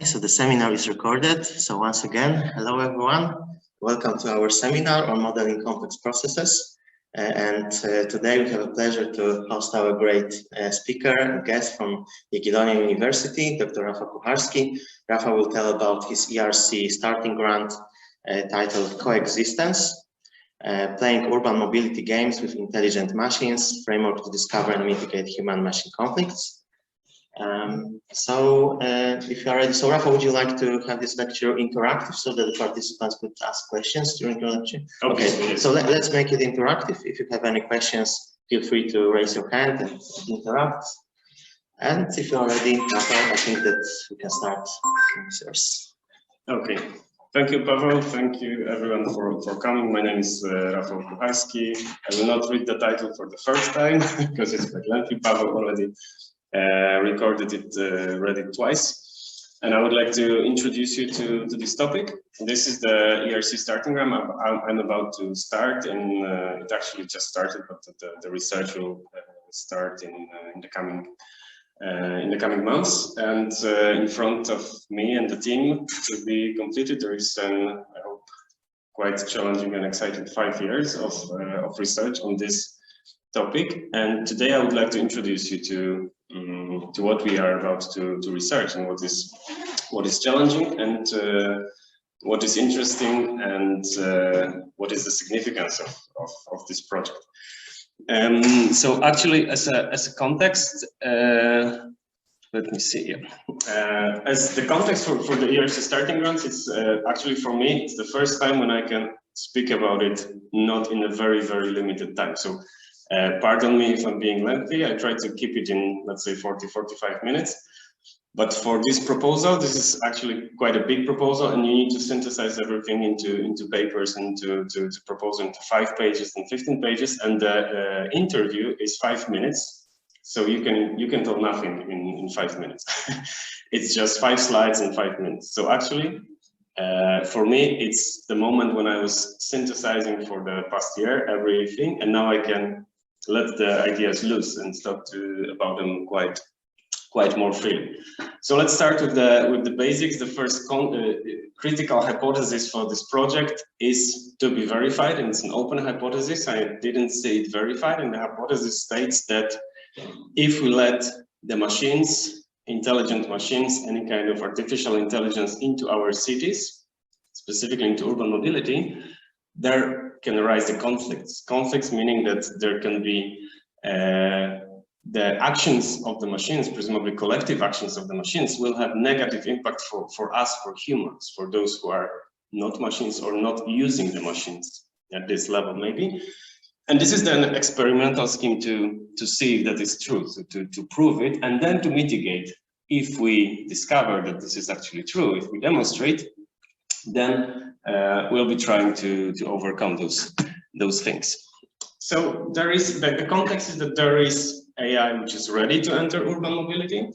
So the seminar is recorded. So once again, hello everyone. Welcome to our seminar on modeling complex processes. Today we have a pleasure to host our great speaker and guest from Jagiellonian University, Dr. Rafał Kucharski. Rafał will tell about his ERC Starting Grant titled COeXISTENCE, Playing Urban Mobility Games with Intelligent Machines, Framework to Discover and Mitigate Human-Machine Conflicts. If you are ready, so Rafał, would you like to have this lecture interactive so that the participants could ask questions during the lecture? Okay, so let's make it interactive. If you have any questions, feel free to raise your hand and interact. And if you are ready, Rafał, I think that we can start. Okay, thank you, Paweł. Thank you, everyone, for coming. My name is Rafał Kucharski. I will not read the title for the first time because it's quite lengthy. Paweł already recorded it, read it twice, and I would like to introduce you to this topic. This is the ERC Starting Grant I'm about to start, and it actually just started, but the research will start in the coming months. And in front of me and the team to be completed, there is an, I hope, quite challenging and exciting 5 years of research on this topic. And today I would like to introduce you to what we are about to research, and what is challenging, and what is interesting, and what is the significance of this project. So actually, as a context, let me see here. As the context for the ERC Starting Grants, it's actually, for me, it's the first time when I can speak about it not in a very limited time. So pardon me if I'm being lengthy. I try to keep it in, let's say, 40-45 minutes. But for this proposal, this is actually quite a big proposal, and you need to synthesize everything into papers and to propose into 5 pages and 15 pages. And the interview is 5 minutes, so you can tell nothing in 5 minutes. It's just 5 slides in 5 minutes. So actually, for me, it's the moment when I was synthesizing for the past year everything, and now I can let the ideas loose and talk about them quite more freely. So let's start with the basics. The first critical hypothesis for this project is to be verified, and it's an open hypothesis. I didn't say it verified, and the hypothesis states that if we let the machines, intelligent machines, any kind of artificial intelligence into our cities, specifically into urban mobility, there can arise the conflicts. Conflicts meaning that there can be the actions of the machines, presumably collective actions of the machines, will have negative impact for us, for humans, for those who are not machines or not using the machines at this level, maybe. And this is then an experimental scheme to see if that is true, so to prove it, and then to mitigate. If we discover that this is actually true, if we demonstrate, then we'll be trying to overcome those things. So there is the context is that there is AI which is ready to enter urban mobility.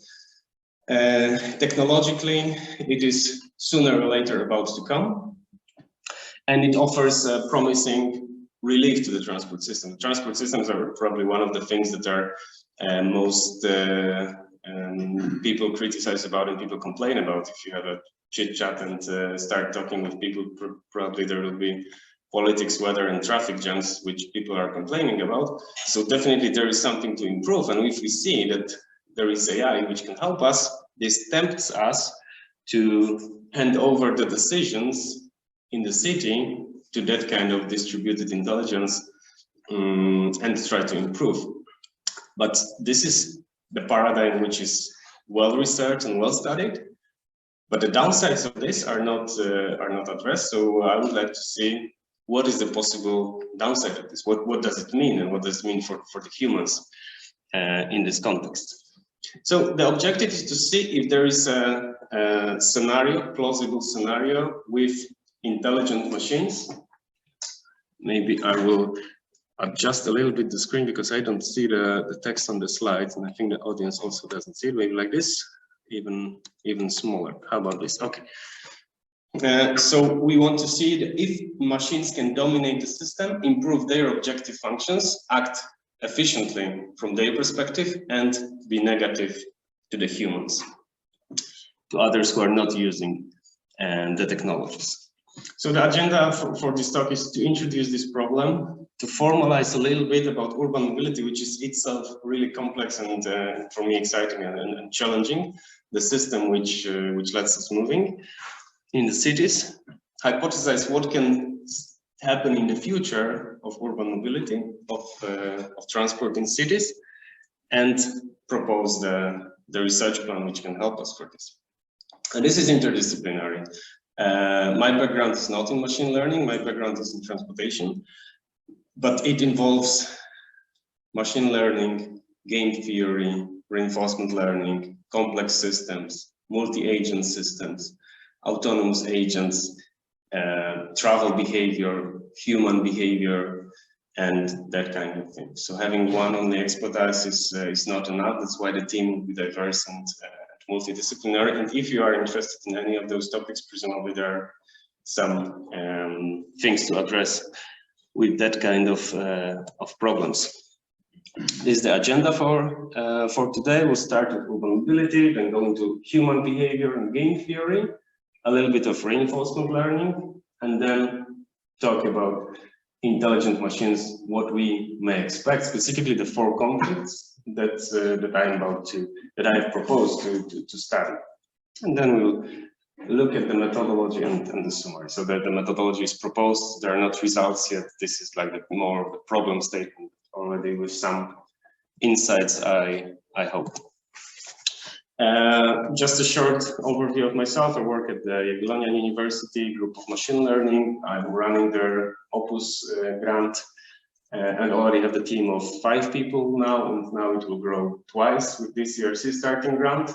Technologically, it is sooner or later about to come, and it offers promising relief to the transport system. The transport systems are probably one of the things that are most people criticize about and people complain about. If you have a chit chat and start talking with people, probably there will be politics, weather, and traffic jams, which people are complaining about. So definitely there is something to improve. And if we see that there is AI which can help us, this tempts us to hand over the decisions in the city to that kind of distributed intelligence and try to improve. But this is the paradigm which is well researched and well studied. But the downsides of this are not addressed. So I would like to see what is the possible downside of this. What does it mean, and what does it mean for the humans in this context? So the objective is to see if there is a plausible scenario with intelligent machines. Maybe I will adjust a little bit the screen because I don't see the text on the slides, and I think the audience also doesn't see it. Maybe like this. Even smaller. How about this? Okay. So we want to see that if machines can dominate the system, improve their objective functions, act efficiently from their perspective, and be negative to the humans. to others who are not using the technologies. So the agenda for this talk is to introduce this problem, to formalize a little bit about urban mobility, which is itself really complex and for me exciting and challenging, the system which lets us moving in the cities, hypothesize what can happen in the future of urban mobility, of transport in cities, and propose the research plan which can help us for this. And this is interdisciplinary. My background is not in machine learning, my background is in transportation, but it involves machine learning, game theory, reinforcement learning, complex systems, multi-agent systems, autonomous agents, travel behavior, human behavior, and that kind of thing. So having one only expertise is not enough. That's why the team will be diverse and multidisciplinary. And if you are interested in any of those topics, presumably there are some things to address with that kind of problems. This is the agenda for today. We'll start with urban mobility, then go into human behavior and game theory, a little bit of reinforcement learning, and then talk about intelligent machines, what we may expect, specifically the 4 conflicts that I have proposed to study. And then we'll look at the methodology and the summary. So that the methodology is proposed, there are not results yet. This is like more of a problem statement already with some insights, I hope. Just a short overview of myself. I work at the Jagiellonian University Group of Machine Learning. I'm running their Opus grant and already have the team of 5 people now, and now it will grow twice with this ERC Starting Grant.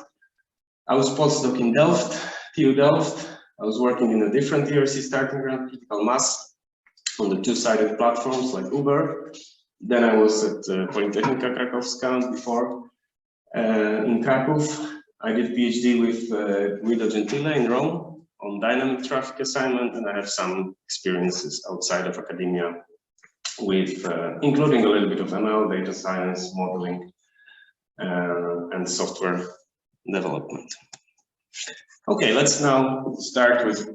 I was postdoc in Delft, TU Delft. I was working in a different ERC Starting Grant, critical mass, on the 2-sided platforms like Uber. Then I was at Politechnika Krakowska before. In Kraków, I did PhD with Guido Gentile in Rome on dynamic traffic assignment, and I have some experiences outside of academia with including a little bit of ML, data science, modeling, and software development. Okay, let's now start with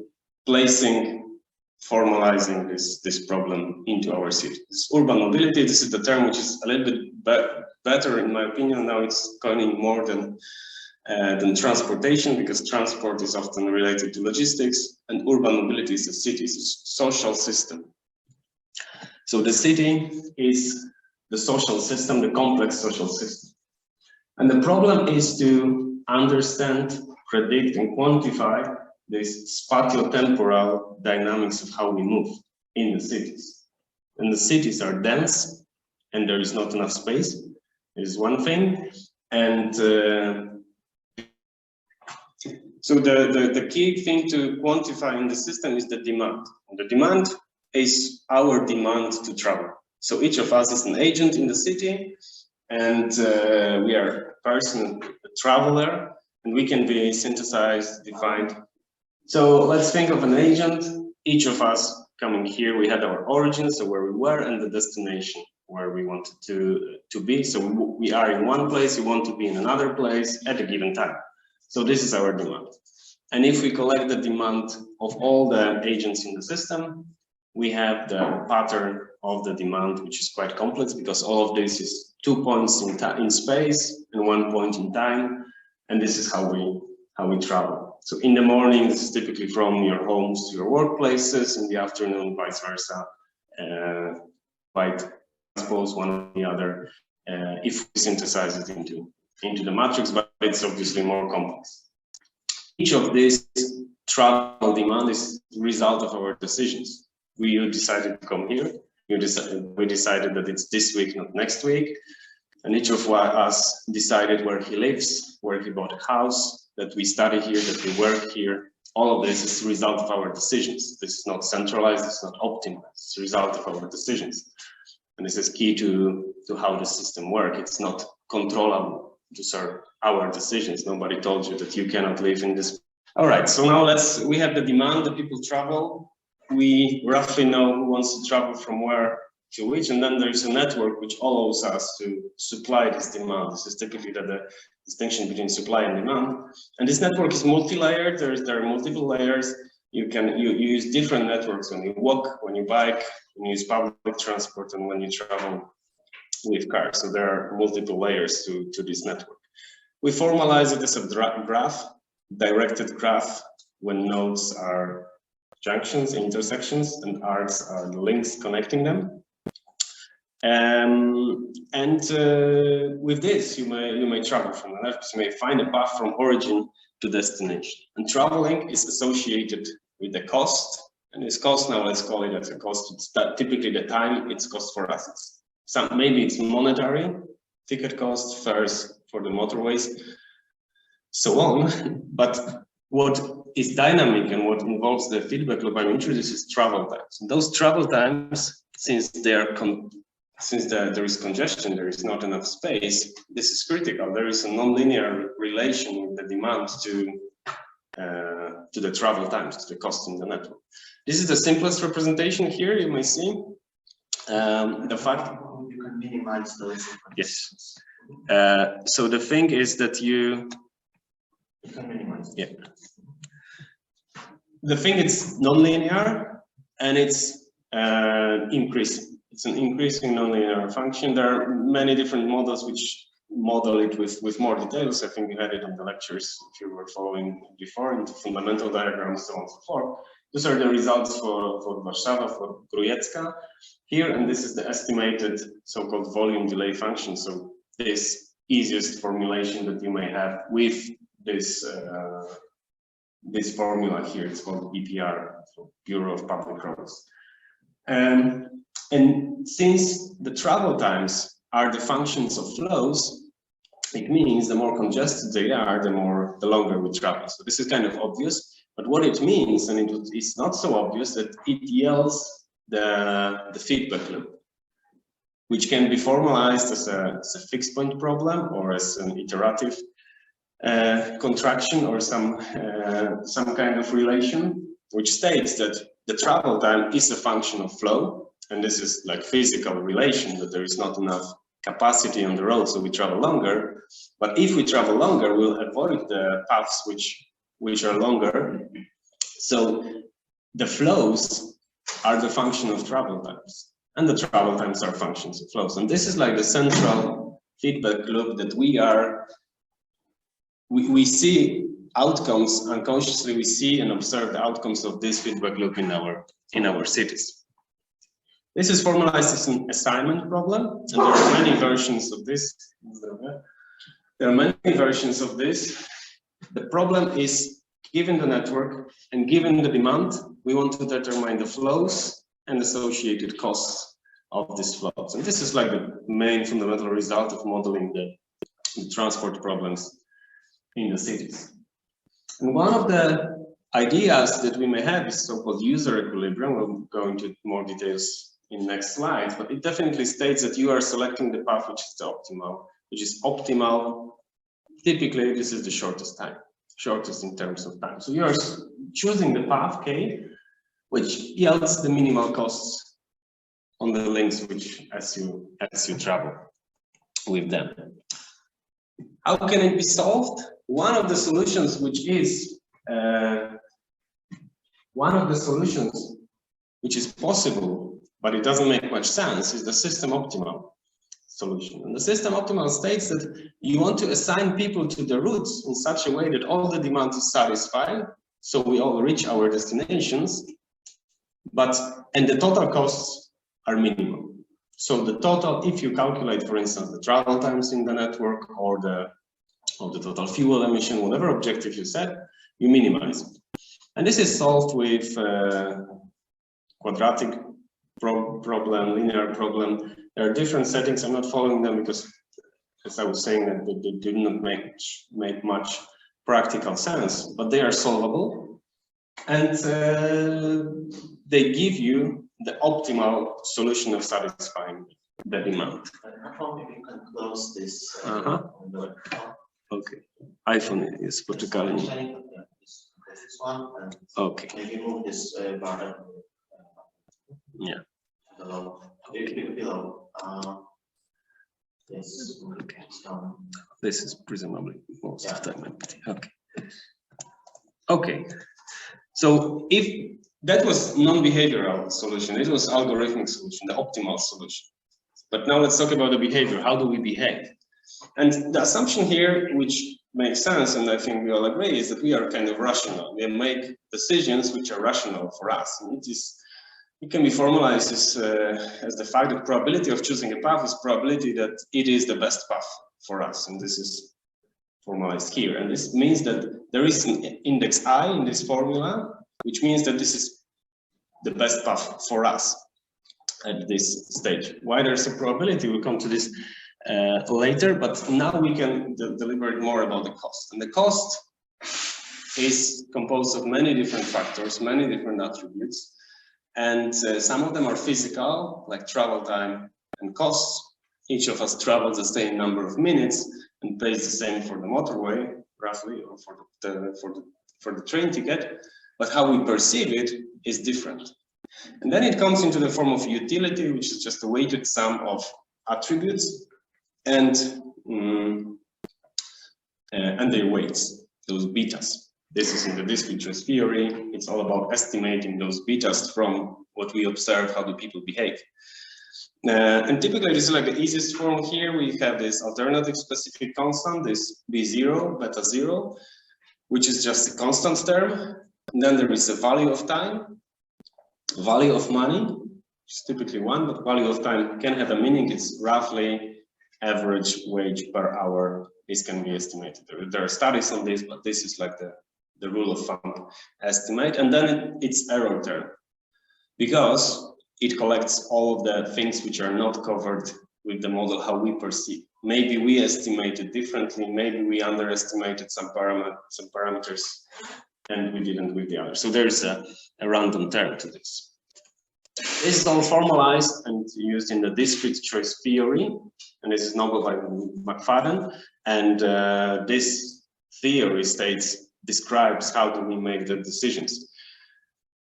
formalizing this problem into our cities. Urban mobility, this is the term which is a little bit better in my opinion. Now it's coining more than transportation, because transport is often related to logistics, and urban mobility is a city, it's a social system. So the city is the social system, the complex social system. And the problem is to understand, predict, and quantify this spatio-temporal dynamics of how we move in the cities. And the cities are dense, and there is not enough space, is one thing. And so the key thing to quantify in the system is the demand. And the demand is our demand to travel. So each of us is an agent in the city, and we are a person, a traveler, and we can be synthesized, defined. So let's think of an agent. Each of us coming here, we had our origins, so where we were, and the destination where we wanted to be. So we are in one place, we want to be in another place at a given time. So this is our demand. And if we collect the demand of all the agents in the system, we have the pattern of the demand, which is quite complex, because all of this is 2 points in space and 1 point in time. And this is how we travel. So in the morning, this is typically from your homes to your workplaces. In the afternoon, vice versa. Quite transpose one or the other if we synthesize it into the matrix, but it's obviously more complex. Each of these travel demand is the result of our decisions. We decided to come here. We decided that it's this week, not next week. And each of us decided where he lives, where he bought a house, that we study here, that we work here. All of this is the result of our decisions. This is not centralized, it's not optimized. It's the result of our decisions. And this is key to how the system works. It's not controllable to serve our decisions. Nobody told you that you cannot live in this. All right, so now we have the demand, the people travel. We roughly know who wants to travel from where to which, and then there is a network which allows us to supply this demand. This is typically the distinction between supply and demand. And this network is multi-layered. There are multiple layers. You use different networks when you walk, when you bike, when you use public transport, and when you travel with cars. So there are multiple layers to this network. We formalize it as a graph, directed graph, when nodes are junctions, intersections, and arcs are the links connecting them. With this, you may travel from the left. You may find a path from origin to destination. And traveling is associated with the cost. And this cost, now let's call it as a cost. It's typically the time it's cost for us. Maybe it's monetary, ticket cost, fares for the motorways, so on. But what is dynamic and what involves the feedback loop I'm introducing is travel times. And those travel times, since there is congestion, there is not enough space, this is critical. There is a nonlinear relation with the demand to the travel times, to the cost in the network. This is the simplest representation here, you may see. The fact you can minimize those. Yes. So the thing is that you can minimize. Yeah. The thing is nonlinear and it's increasing. It's an increasing nonlinear function. There are many different models which model it with more details. I think you had it on the lectures if you were following before, into fundamental diagrams, so on and so forth. These are the results for Warszawa, for Grujecka here, and this is the estimated so-called volume delay function. So this easiest formulation that you may have with this this formula here. It's called BPR, so Bureau of Public Roads. And since the travel times are the functions of flows, it means the more congested they are, the longer we travel. So this is kind of obvious. But what it means, and it's not so obvious, that it yields the feedback loop, which can be formalized as a fixed point problem or as an iterative contraction or some kind of relation, which states that the travel time is a function of flow, and this is like physical relation, that there is not enough capacity on the road, so we travel longer. But if we travel longer, we'll avoid the paths which are longer. So the flows are the function of travel times, and the travel times are functions of flows. And this is like the central feedback loop that we see outcomes unconsciously. We see and observe the outcomes of this feedback loop in our cities. This is formalized as an assignment problem, and there are many versions of this. There are many versions of this. The problem is, given the network and given the demand, we want to determine the flows and associated costs of these flows. And this is like the main fundamental result of modeling the transport problems in the cities. And one of the ideas that we may have is so-called user equilibrium. We'll go into more details in next slides, but it definitely states that you are selecting the path which is the optimal, which is optimal. Typically, this is the shortest time, shortest in terms of time. So you are choosing the path K, which yields the minimal costs on the links which as you travel with them. How can it be solved? One of the solutions which is possible, but it doesn't make much sense, is the system optimal solution. And the system optimal states that you want to assign people to the routes in such a way that all the demand is satisfied, so we all reach our destinations, and the total costs are minimal. So the total, if you calculate, for instance, the travel times in the network or the total fuel emission, whatever objective you set, you minimize it. And this is solved with quadratic problem, linear problem. There are different settings. I'm not following them because, as I was saying, that they do not make much practical sense, but they are solvable, and they give you the optimal solution of satisfying the demand. How you can close this? Okay. iPhone is poczekali. This one. Okay. Maybe move this bar. Yeah. Below. Yes. Okay. This is presumably most of the time empty. Okay. Okay. So if that was non-behavioral solution, it was algorithmic solution, the optimal solution. But now let's talk about the behavior. How do we behave? And the assumption here, which makes sense, and I think we all agree, is that we are kind of rational. We make decisions which are rational for us. And it can be formalized as the fact that probability of choosing a path is probability that it is the best path for us. And this is formalized here. And this means that there is an index I in this formula, which means that this is the best path for us at this stage. Why there's a probability, we'll come to this later, but now we can deliberate more about the cost. And the cost is composed of many different factors, many different attributes. And some of them are physical, like travel time and costs. Each of us travels the same number of minutes and pays the same for the motorway, roughly, or for the train ticket. But how we perceive it is different. And then it comes into the form of utility, which is just a weighted sum of attributes and their weights, those betas. This is in the discrete choice theory. It's all about estimating those betas from what we observe, how do people behave. And typically, this is like the easiest form here. We have this alternative specific constant, this B0, beta 0, which is just a constant term. And then there is a value of time, value of money, which is typically 1, but value of time can have a meaning. It's roughly average wage per hour. This can be estimated. There are studies on this, but this is like the rule of thumb estimate. And then it's error term, because it collects all of the things which are not covered with the model, how we perceive. Maybe we estimated differently, maybe we underestimated some parameters, and we didn't with the others. So there's a random term to this. This is all formalized and used in the discrete choice theory, and this is novel by McFadden. And this theory describes how do we make the decisions.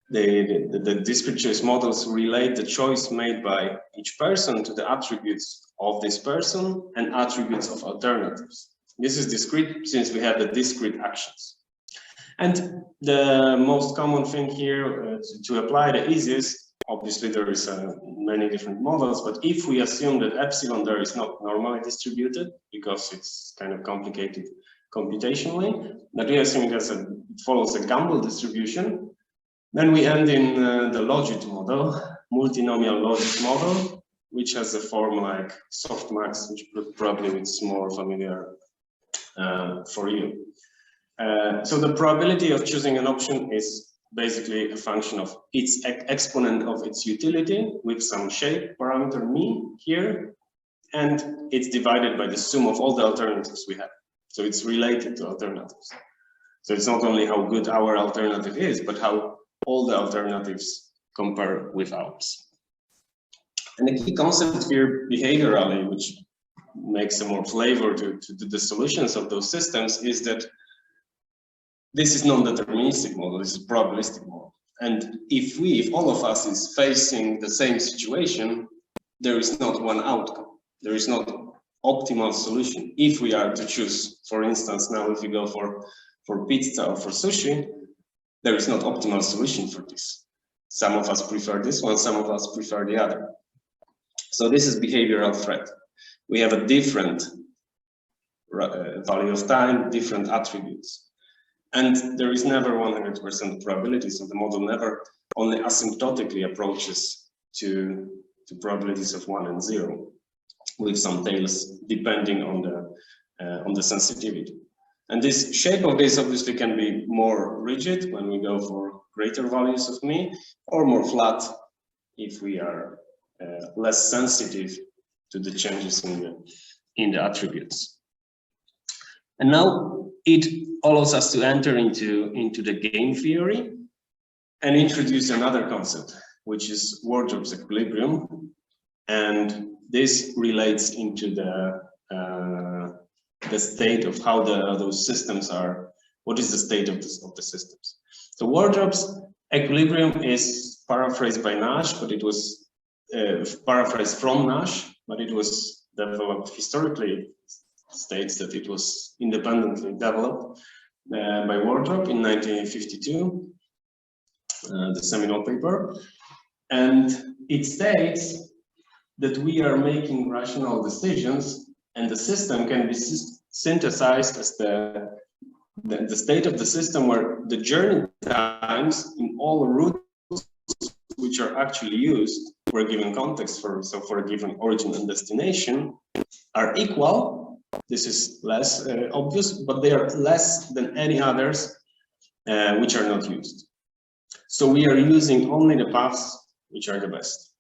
The discrete choice models relate the choice made by each person to the attributes of this person and attributes of alternatives. This is discrete since we have the discrete actions. And the most common thing here to apply the easiest, obviously there is many different models, but if we assume that epsilon there is not normally distributed because it's kind of complicated computationally, but we assume it follows a Gumbel distribution, then we end in the logit model, multinomial logit model, which has a form like softmax, which probably is more familiar for you. So the probability of choosing an option is basically a function of its exponent of its utility with some shape parameter mean here, and it's divided by the sum of all the alternatives we have. So it's related to alternatives. So it's not only how good our alternative is, but how all the alternatives compare with ours. And the key concept here behaviorally, which makes a more flavor to the solutions of those systems, is that this is non-deterministic model, this is probabilistic model. And if all of us is facing the same situation, there is not one outcome. There is not optimal solution. If we are to choose, for instance, now if you go for pizza or for sushi, there is not optimal solution for this. Some of us prefer this one, some of us prefer the other. So this is behavioral threat. We have a different value of time, different attributes. And there is never 100% probability, so the model never only asymptotically approaches to probabilities of 1 and 0, with some tails depending on the sensitivity. And this shape of this obviously can be more rigid when we go for greater values of mean, or more flat if we are less sensitive to the changes in the attributes. And now it allows us to enter into the game theory and introduce another concept, which is Wardrop's equilibrium. And this relates into the state of how those systems are, what is the state of the systems. So Wardrop's equilibrium is paraphrased by Nash, but it was paraphrase from Nash, but it was developed historically. States that it was independently developed by Wardrop in 1952, the seminal paper, and it states that we are making rational decisions, and the system can be synthesized as the state of the system where the journey times in all routes which are actually used for a given context, for a given origin and destination, are equal. This is less obvious, but they are less than any others which are not used. So we are using only the paths which are the best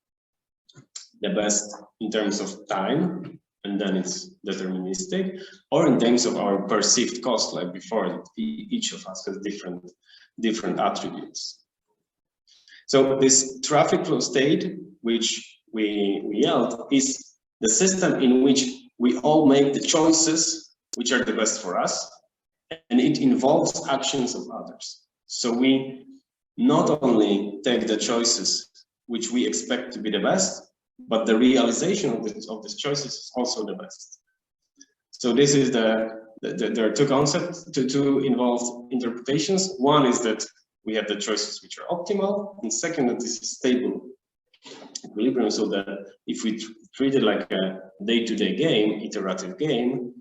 in terms of time, and then it's deterministic, or in terms of our perceived cost, like before. Each of us has different attributes. So this traffic flow state, which we yelled, is the system in which we all make the choices which are the best for us, and it involves actions of others. So we not only take the choices which we expect to be the best, but the realization of these choices is also the best. So this is there are two concepts, two involved interpretations. One is that we have the choices which are optimal, and second, that this is stable equilibrium, so that if we treat it like a day-to-day game, iterative game,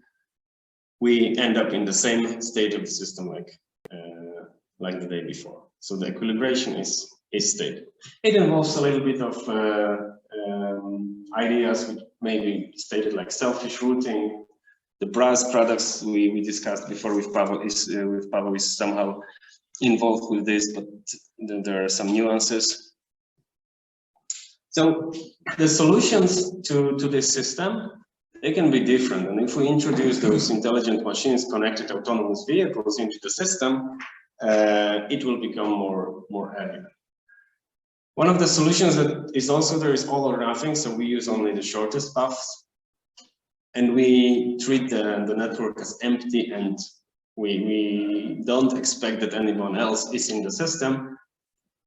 we end up in the same state of the system like the day before. So the equilibration is stable. It involves a little bit of ideas which may be stated like selfish routing. The brass products we discussed before with Pavel is somehow involved with this, but there are some nuances. So the solutions to this system, they can be different. And if we introduce those intelligent machines, connected autonomous vehicles into the system, it will become more evident. One of the solutions that is also there is all or nothing. So we use only the shortest paths, and we treat the network as empty, and we don't expect that anyone else is in the system.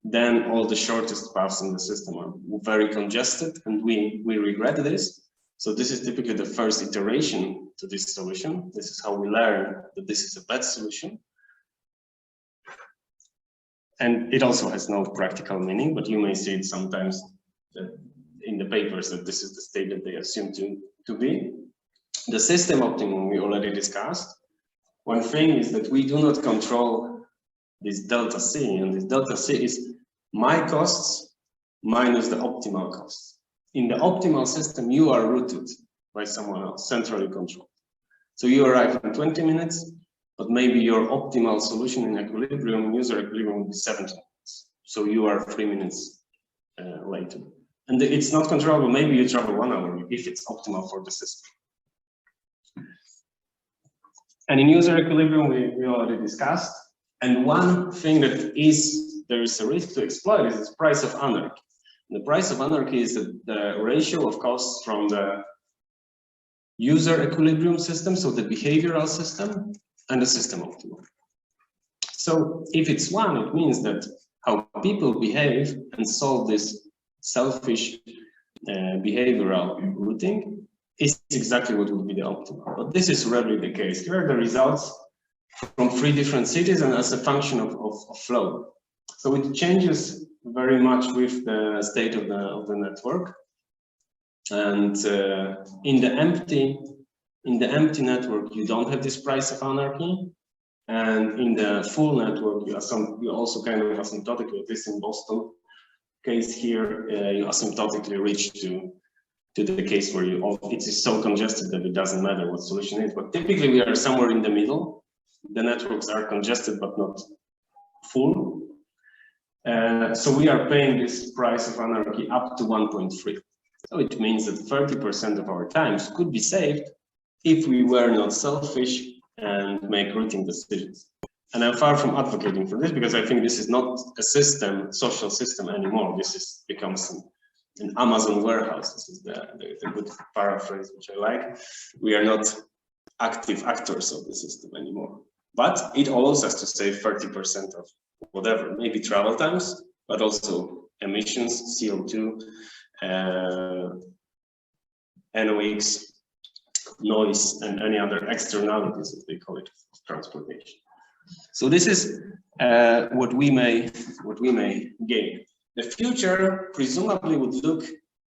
Then all the shortest paths in the system are very congested, and we regret this. So this is typically the first iteration to this solution. This is how we learn that this is a bad solution. And it also has no practical meaning, but you may see it sometimes in the papers that this is the state that they assume to be. The system optimum we already discussed. One thing is that we do not control this delta C, and this delta C is my costs minus the optimal costs. In the optimal system, you are routed by someone else, centrally controlled. So you arrive in 20 minutes, but maybe your optimal solution in equilibrium, user equilibrium, will be 70 minutes. So you are 3 minutes later. And it's not controllable. Maybe you travel 1 hour if it's optimal for the system. And in user equilibrium, we already discussed. And one thing that there is a risk to exploit is the price of anarchy. And the price of anarchy is the ratio of costs from the user equilibrium system, so the behavioral system, and the system optimum. So if it's 1, it means that how people behave and solve this selfish behavioral routing is exactly what would be the optimal. But this is rarely the case. Here are the results from 3 different cities and as a function of flow. So it changes very much with the state of the network. And in the empty network, you don't have this price of anarchy. And in the full network, you also kind of asymptotically, this in Boston case here, you asymptotically reach to the case where it is so congested that it doesn't matter what solution is. But typically we are somewhere in the middle. The networks are congested but not full. So we are paying this price of anarchy up to 1.3. So it means that 30% of our times could be saved if we were not selfish and make routing decisions. And I'm far from advocating for this, because I think this is not a system, social system anymore. This becomes an Amazon warehouse. This is the good paraphrase, which I like. We are not active actors of the system anymore. But it allows us to save 30% of whatever, maybe travel times, but also emissions, CO2, NOx, noise, and any other externalities, as they call it, of transportation. So this is what we may gain. The future presumably would look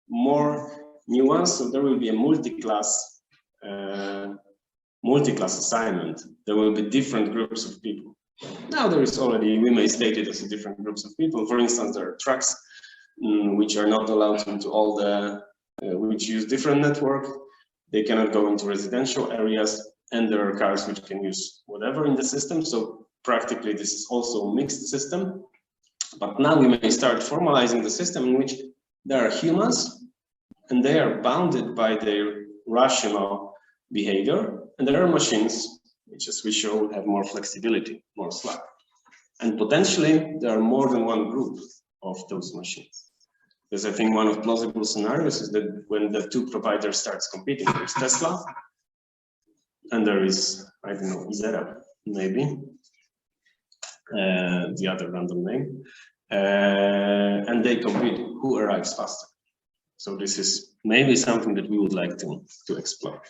more nuanced, so there will be a multi-class assignment. There will be different groups of people. Now there is already, we may state it as different groups of people. For instance, there are trucks which are not allowed into all the, which use different network. They cannot go into residential areas, and there are cars which can use whatever in the system. So practically this is also a mixed system. But now we may start formalizing the system in which there are humans and they are bounded by their rational behavior, and there are machines which, as we show, have more flexibility, more slack. And potentially there are more than one group of those machines. Because I think one of plausible scenarios is that when the two providers starts competing, there's Tesla and there is, I don't know, Izera, maybe, the other random name, and they compete who arrives faster. So this is maybe something that we would like to explore.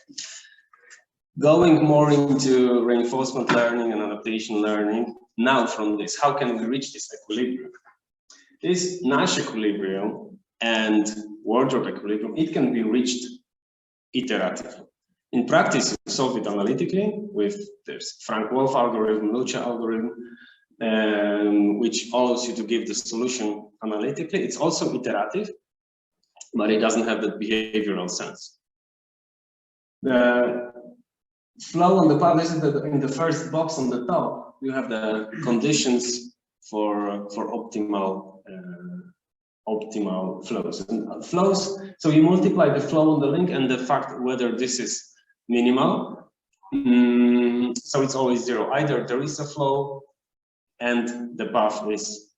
Going more into reinforcement learning and adaptation learning, now from this, how can we reach this equilibrium? This Nash equilibrium and wardrobe equilibrium, it can be reached iteratively. In practice, you solve it analytically with this Frank-Wolf algorithm, Lucha algorithm, which allows you to give the solution analytically. It's also iterative, but it doesn't have that behavioral sense. The flow on the path, this is in the first box on the top, you have the conditions for optimal flows. And flows, so you multiply the flow on the link and the fact whether this is minimal. So it's always zero. Either there is a flow and the path is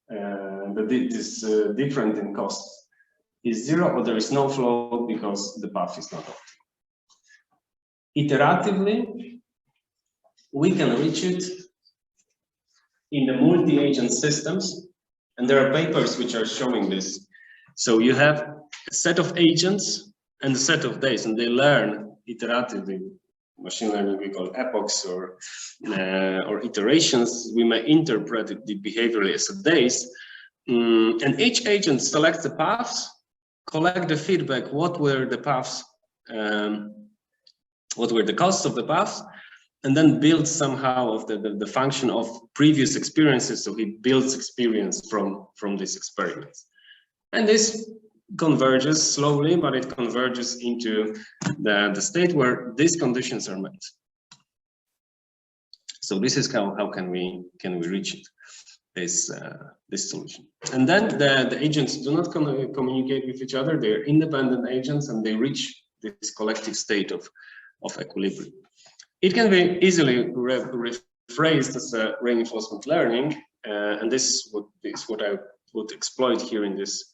different in cost is zero, or there is no flow because the path is not optimal. Iteratively, we can reach it in the multi-agent systems, and there are papers which are showing this. So you have a set of agents and a set of days, and they learn iteratively. Machine learning we call epochs or iterations. We may interpret it behaviorally as days, and each agent selects the paths, collect the feedback, what were the paths, what were the costs of the paths, and then build somehow of the function of previous experiences. So he builds experience from these experiments. And this converges slowly, but it converges into the state where these conditions are met. So this is how can we reach it, this solution. And then the agents do not communicate with each other. They're independent agents, and they reach this collective state of equilibrium. It can be easily rephrased as a reinforcement learning, and this is what I would exploit here in this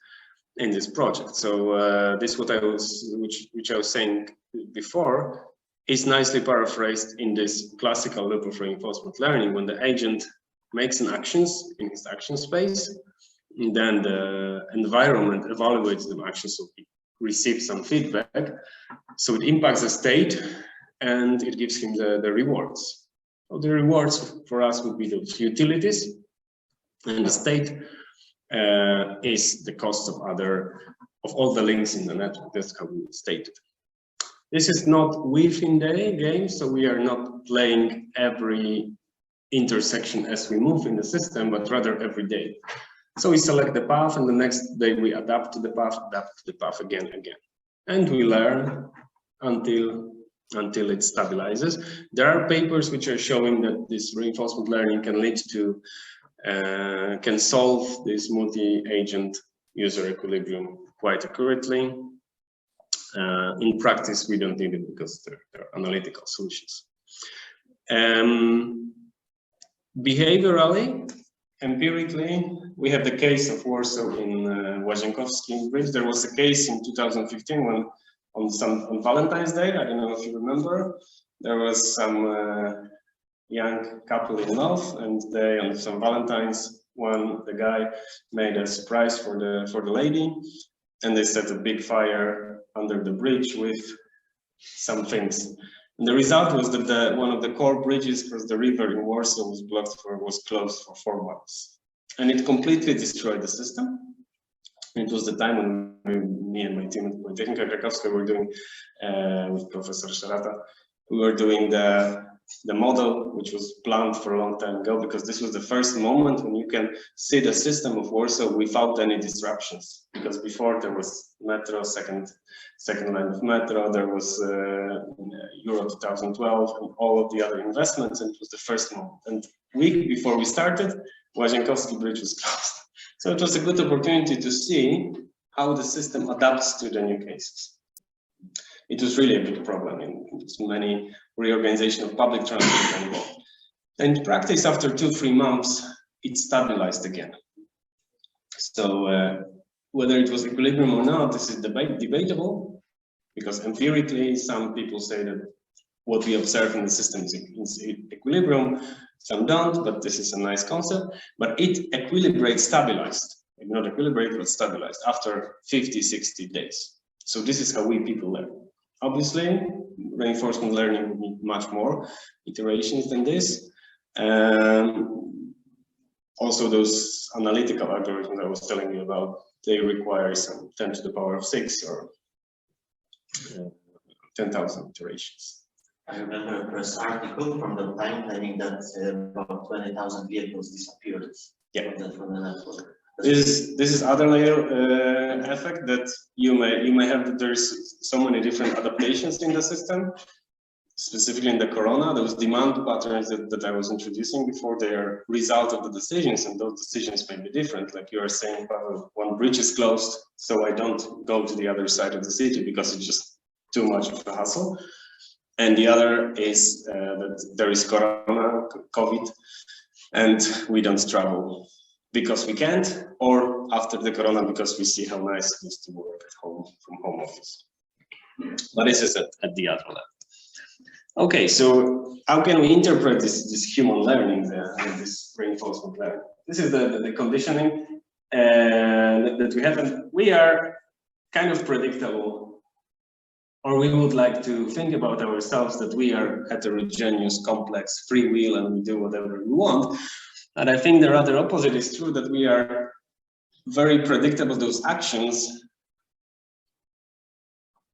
project. So this what I was which I was saying before is nicely paraphrased in this classical loop of reinforcement learning. When the agent makes an actions in his action space, then the environment evaluates the action, so he receives some feedback, so it impacts the state and it gives him the rewards. So the rewards for us would be those utilities, and the state is the cost of all the links in the network. That's how we state it. This is not within the game, so we are not playing every intersection as we move in the system, but rather every day. So we select the path, and the next day we adapt to the path again. And we learn until it stabilizes. There are papers which are showing that this reinforcement learning can lead to can solve this multi-agent user equilibrium quite accurately. In practice, we don't need it because there are analytical solutions. Behaviorally, empirically, we have the case of Warsaw in Łazienkowski Bridge. There was a case in 2015 when on Valentine's Day, I don't know if you remember, there was some young couple in love, and they on some Valentine's one, the guy made a surprise for the lady, and they set a big fire under the bridge with some things. And the result was that one of the core bridges across the river in Warsaw was closed for 4 months, and it completely destroyed the system. It was the time when me and my team at Politechnika Krakowska were doing with Professor Szerata, we were doing the model, which was planned for a long time ago, because this was the first moment when you can see the system of Warsaw without any disruptions. Because before there was metro, second line of metro, there was Euro 2012 and all of the other investments, and it was the first moment. And a week before we started, Łazienkowski Bridge was closed. So it was a good opportunity to see how the system adapts to the new cases. It was really a big problem in many reorganization of public transport involved. And in practice, after 2-3 months, it stabilized again. So whether it was equilibrium or not, this is debatable, because empirically, some people say that what we observe in the system is equilibrium, some don't, but this is a nice concept. But it stabilized, not equilibrate, but stabilized after 50-60 days. So this is how we people learn. Obviously, reinforcement learning would need much more iterations than this. Also, those analytical algorithms I was telling you about, they require some 10 to the power of 6 or 10,000 iterations. I remember a press article from the time planning that about 20,000 vehicles disappeared. Yeah. From the network. This is other layer effect that you may have, that there's so many different adaptations in the system. Specifically in the corona, those demand patterns that I was introducing before, they are result of the decisions, and those decisions may be different. Like you are saying, Pavel, one bridge is closed, so I don't go to the other side of the city because it's just too much of a hassle. And the other is that there is corona, COVID, and we don't travel because we can't, or after the corona because we see how nice it is to work at home from home office. But this is at the other level. Okay, so how can we interpret this human learning, this reinforcement learning? This is the conditioning that we have, and we are kind of predictable, or we would like to think about ourselves that we are heterogeneous, complex, free will, and we do whatever we want. And I think the rather opposite is true, that we are very predictable. Those actions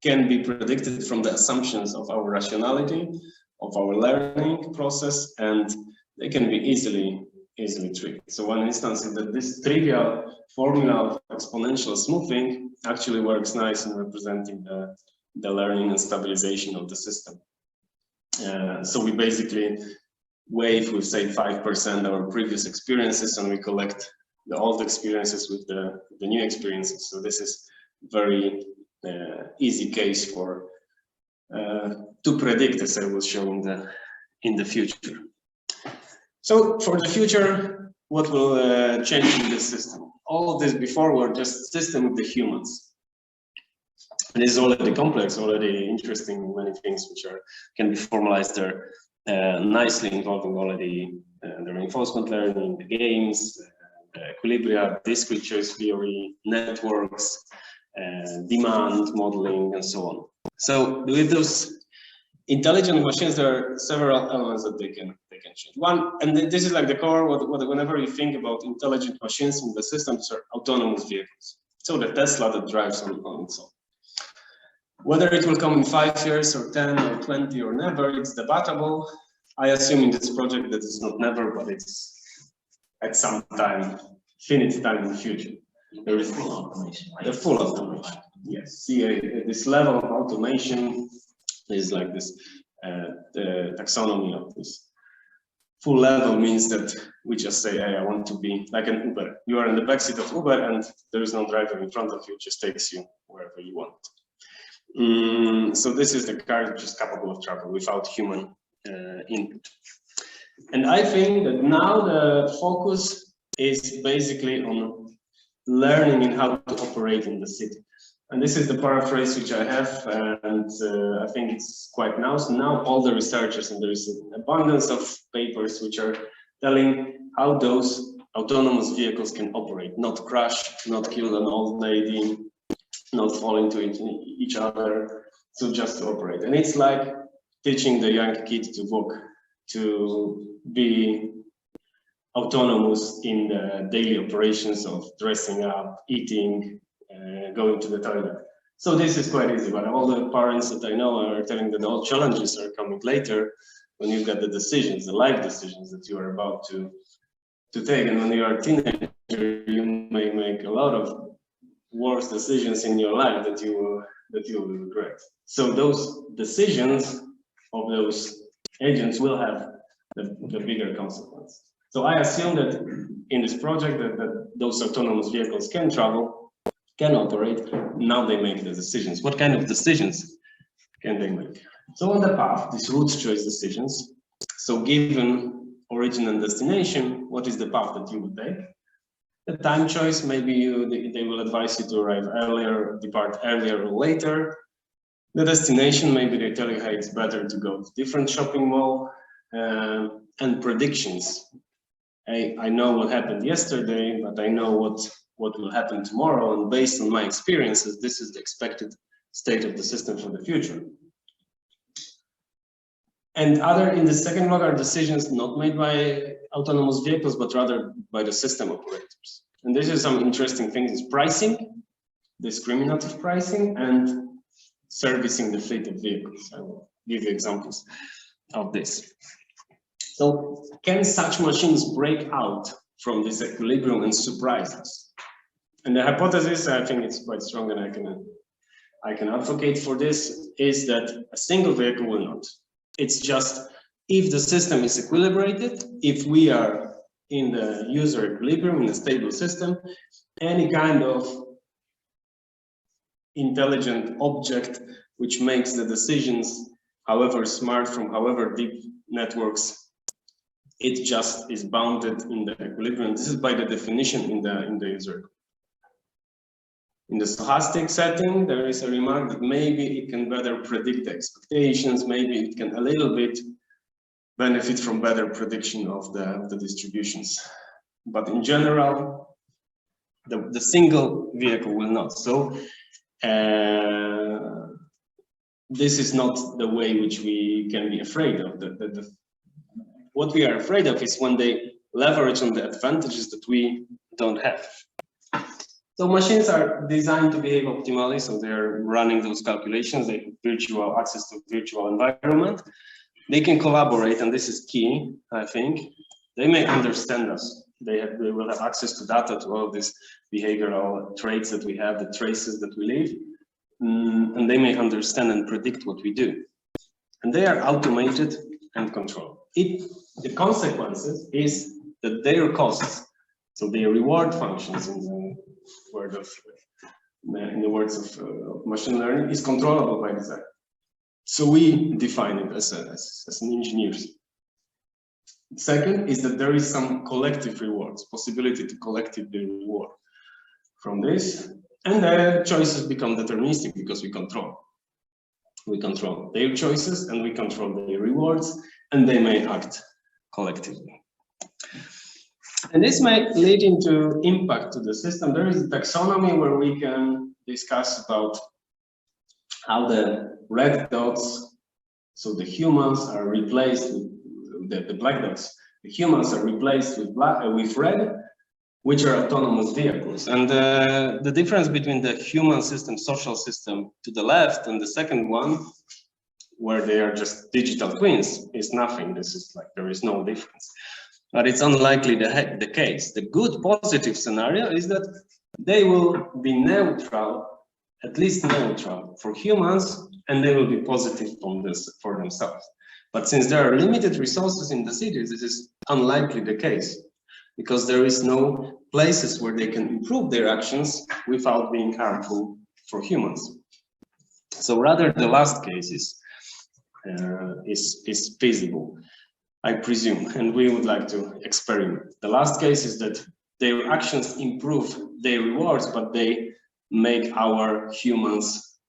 can be predicted from the assumptions of our rationality, of our learning process, and they can be easily tricked. So one instance is that this trivial formula of exponential smoothing actually works nice in representing the learning and stabilization of the system. So we basically wave with, say, 5% our previous experiences, and we collect the old experiences with the new experiences. So this is very easy case for to predict, as I will show in the future. So for the future, what will change in this system? All of this before were just system with the humans. And this is already complex, already interesting, many things which can be formalized there nicely, involving already the reinforcement learning, the games, equilibria, discrete choice theory, networks, demand modeling, and so on. So with those intelligent machines, there are several elements that they can change. One, and this is like the core, whenever you think about intelligent machines in the systems, are autonomous vehicles. So the Tesla that drives on its own. Whether it will come in 5 years or 10 or 20 or never, it's debatable. I assume in this project that it's not never, but it's at some time, finite time in the future. There is full automation. The full automation. Yes. See, this level of automation is like this. The taxonomy of this full level means that we just say, hey, I want to be like an Uber. You are in the backseat of Uber, and there is no driver in front of you, just takes you wherever you want. So this is the car which is capable of travel without human input. And I think that now the focus is basically on learning in how to operate in the city. And this is the paraphrase which I have, and I think it's quite now. So now all the researchers, and there is an abundance of papers which are telling how those autonomous vehicles can operate, not crash, not kill an old lady, not fall into each other, so just to operate. And it's like teaching the young kid to walk, to be autonomous in the daily operations of dressing up, eating, going to the toilet. So this is quite easy, but all the parents that I know are telling that all challenges are coming later when you get the decisions, the life decisions that you are about to take. And when you are a teenager, you may make a lot of worse decisions in your life that you will regret. So those decisions of those agents will have the bigger consequence. So I assume that in this project that those autonomous vehicles can travel, can operate. Now they make the decisions. What kind of decisions can they make? So on the path, these route choice decisions. So given origin and destination, what is the path that you would take? The time choice, maybe they will advise you to arrive earlier, depart earlier or later. The destination, maybe they tell you, hey, it's better to go to different shopping mall. And predictions. I know what happened yesterday, but I know what will happen tomorrow, and based on my experiences, this is the expected state of the system for the future. And other in the second block are decisions not made by autonomous vehicles, but rather by the system operators. And this is some interesting things: is pricing, discriminative pricing, and servicing the fleet of vehicles. I will give you examples of this. So can such machines break out from this equilibrium and surprise us? And the hypothesis, I think it's quite strong, and I can advocate for this, is that a single vehicle will not. It's just if the system is equilibrated, if we are in the user equilibrium, in a stable system, any kind of intelligent object which makes the decisions, however smart, from however deep networks, it just is bounded in the equilibrium. This is by the definition in the user. In the stochastic setting, there is a remark that maybe it can better predict the expectations, maybe it can a little bit benefit from better prediction of the distributions. But in general, the single vehicle will not. So this is not the way which we can be afraid of. What we are afraid of is when they leverage on the advantages that we don't have. So machines are designed to behave optimally, so they're running those calculations, they have virtual access to virtual environment. They can collaborate, and this is key, I think. They may understand us. They will have access to data, to all of these behavioral traits that we have, the traces that we leave, and they may understand and predict what we do. And they are automated and controlled. The consequences is that their costs, so their reward functions in the words of machine learning, is controllable by design. So we define it as an engineers. Second is that there is some collective rewards, possibility to collectively reward from this, and the choices become deterministic because we control. We control their choices and we control their rewards, and they may act collectively. And this may lead into impact to the system. There is a taxonomy where we can discuss about how the red dots, so the humans are replaced with the black dots. The humans are replaced with red, which are autonomous vehicles. And the difference between the human system, social system to the left, and the second one, where they are just digital twins, is nothing. This is like, there is no difference. But it's unlikely the case. The good positive scenario is that they will be neutral, at least neutral for humans, and they will be positive for themselves. But since there are limited resources in the cities, this is unlikely the case, because there is no places where they can improve their actions without being harmful for humans. So rather the last case is feasible, I presume, and we would like to experiment. The last case is that their actions improve their rewards, but they make our humans'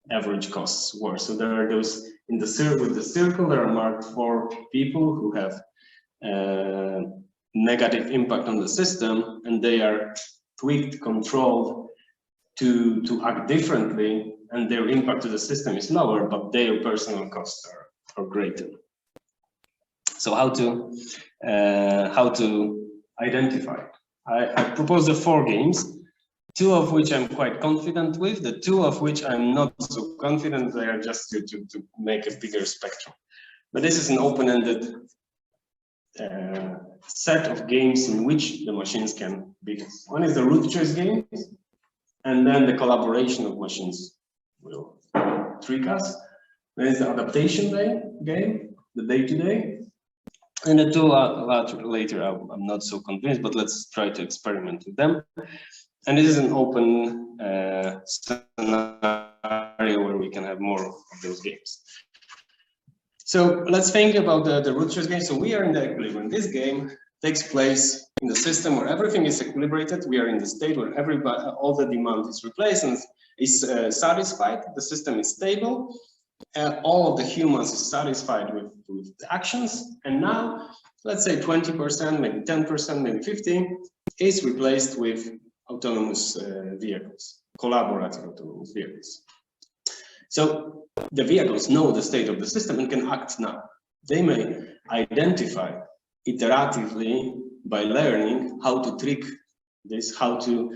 average costs worse. So there are those in the circle, with the circle, there are marked 4 people who have negative impact on the system, and they are tweaked, controlled to act differently, and their impact to the system is lower, but their personal costs are greater. So how to identify it? I propose the 4 games, 2 of which I'm quite confident with, the 2 of which I'm not so confident. They are just to make a bigger spectrum. But this is an open-ended set of games in which the machines can be. One is the root choice game, and then the collaboration of machines will trick us. Then is the adaptation game, the day-to-day. And the 2 later, I'm not so convinced, but let's try to experiment with them. And this is an open scenario where we can have more of those games. So let's think about the root choice game. So we are in the equilibrium. This game takes place in the system where everything is equilibrated. We are in the state where all the demand is replaced and is satisfied. The system is stable. All of the humans is satisfied with the actions. And now, let's say 20%, maybe 10%, maybe 50% is replaced with autonomous vehicles, collaborative autonomous vehicles. So the vehicles know the state of the system and can act now. They may identify iteratively by learning how to trick this, how to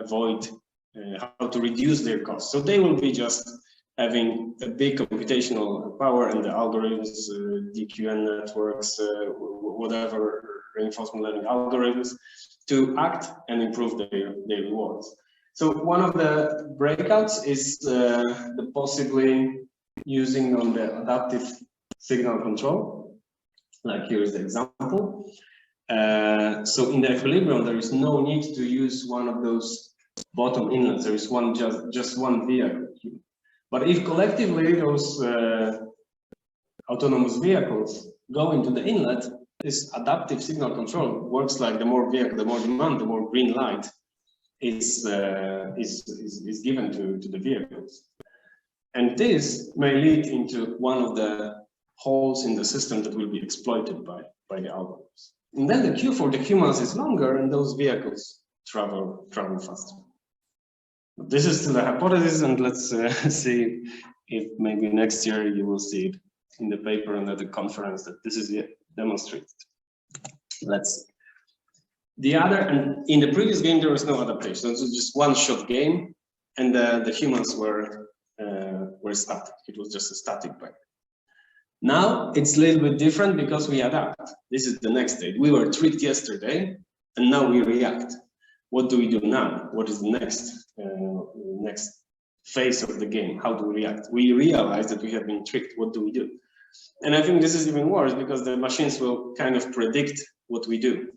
avoid, how to reduce their costs. So they will be just having a big computational power and the algorithms, DQN networks, whatever reinforcement learning algorithms to act and improve their rewards. So one of the breakouts is the possibly using on the adaptive signal control. Like here is the example. So in the equilibrium, there is no need to use one of those bottom inlets. There is just one vehicle. But if collectively those autonomous vehicles go into the inlet, this adaptive signal control works like the more vehicle, the more demand, the more green light is given to the vehicles. And this may lead into one of the holes in the system that will be exploited by the algorithms. And then the queue for the humans is longer and those vehicles travel faster. This is still a hypothesis, and let's see if maybe next year you will see it in the paper and at the conference that this is demonstrated. Let's see. The other, and in the previous game there was no adaptation. It was just one-shot game, and the humans were static. It was just a static byte. Now it's a little bit different because we adapt. This is the next state. We were tricked yesterday, and now we react. What do we do now? What is the next phase of the game? How do we react? We realize that we have been tricked. What do we do? And I think this is even worse because the machines will kind of predict what we do.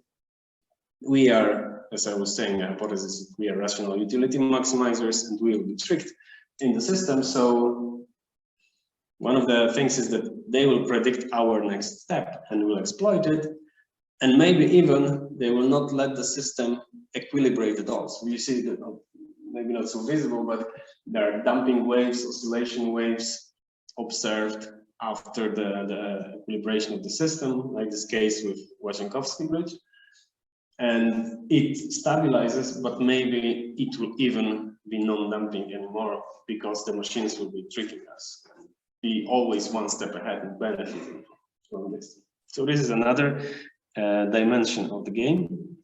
We are, as I was saying, the hypothesis, we are rational utility maximizers and we will be tricked in the system. So one of the things is that they will predict our next step and will exploit it. And maybe even they will not let the system equilibrate at all. So you see that maybe not so visible, but there are damping waves, oscillation waves observed after the equilibration of the system, like this case with Wachenkowski bridge. And it stabilizes, but maybe it will even be non-damping anymore because the machines will be tricking us, be always one step ahead and benefiting from this. So this is another dimension of the game.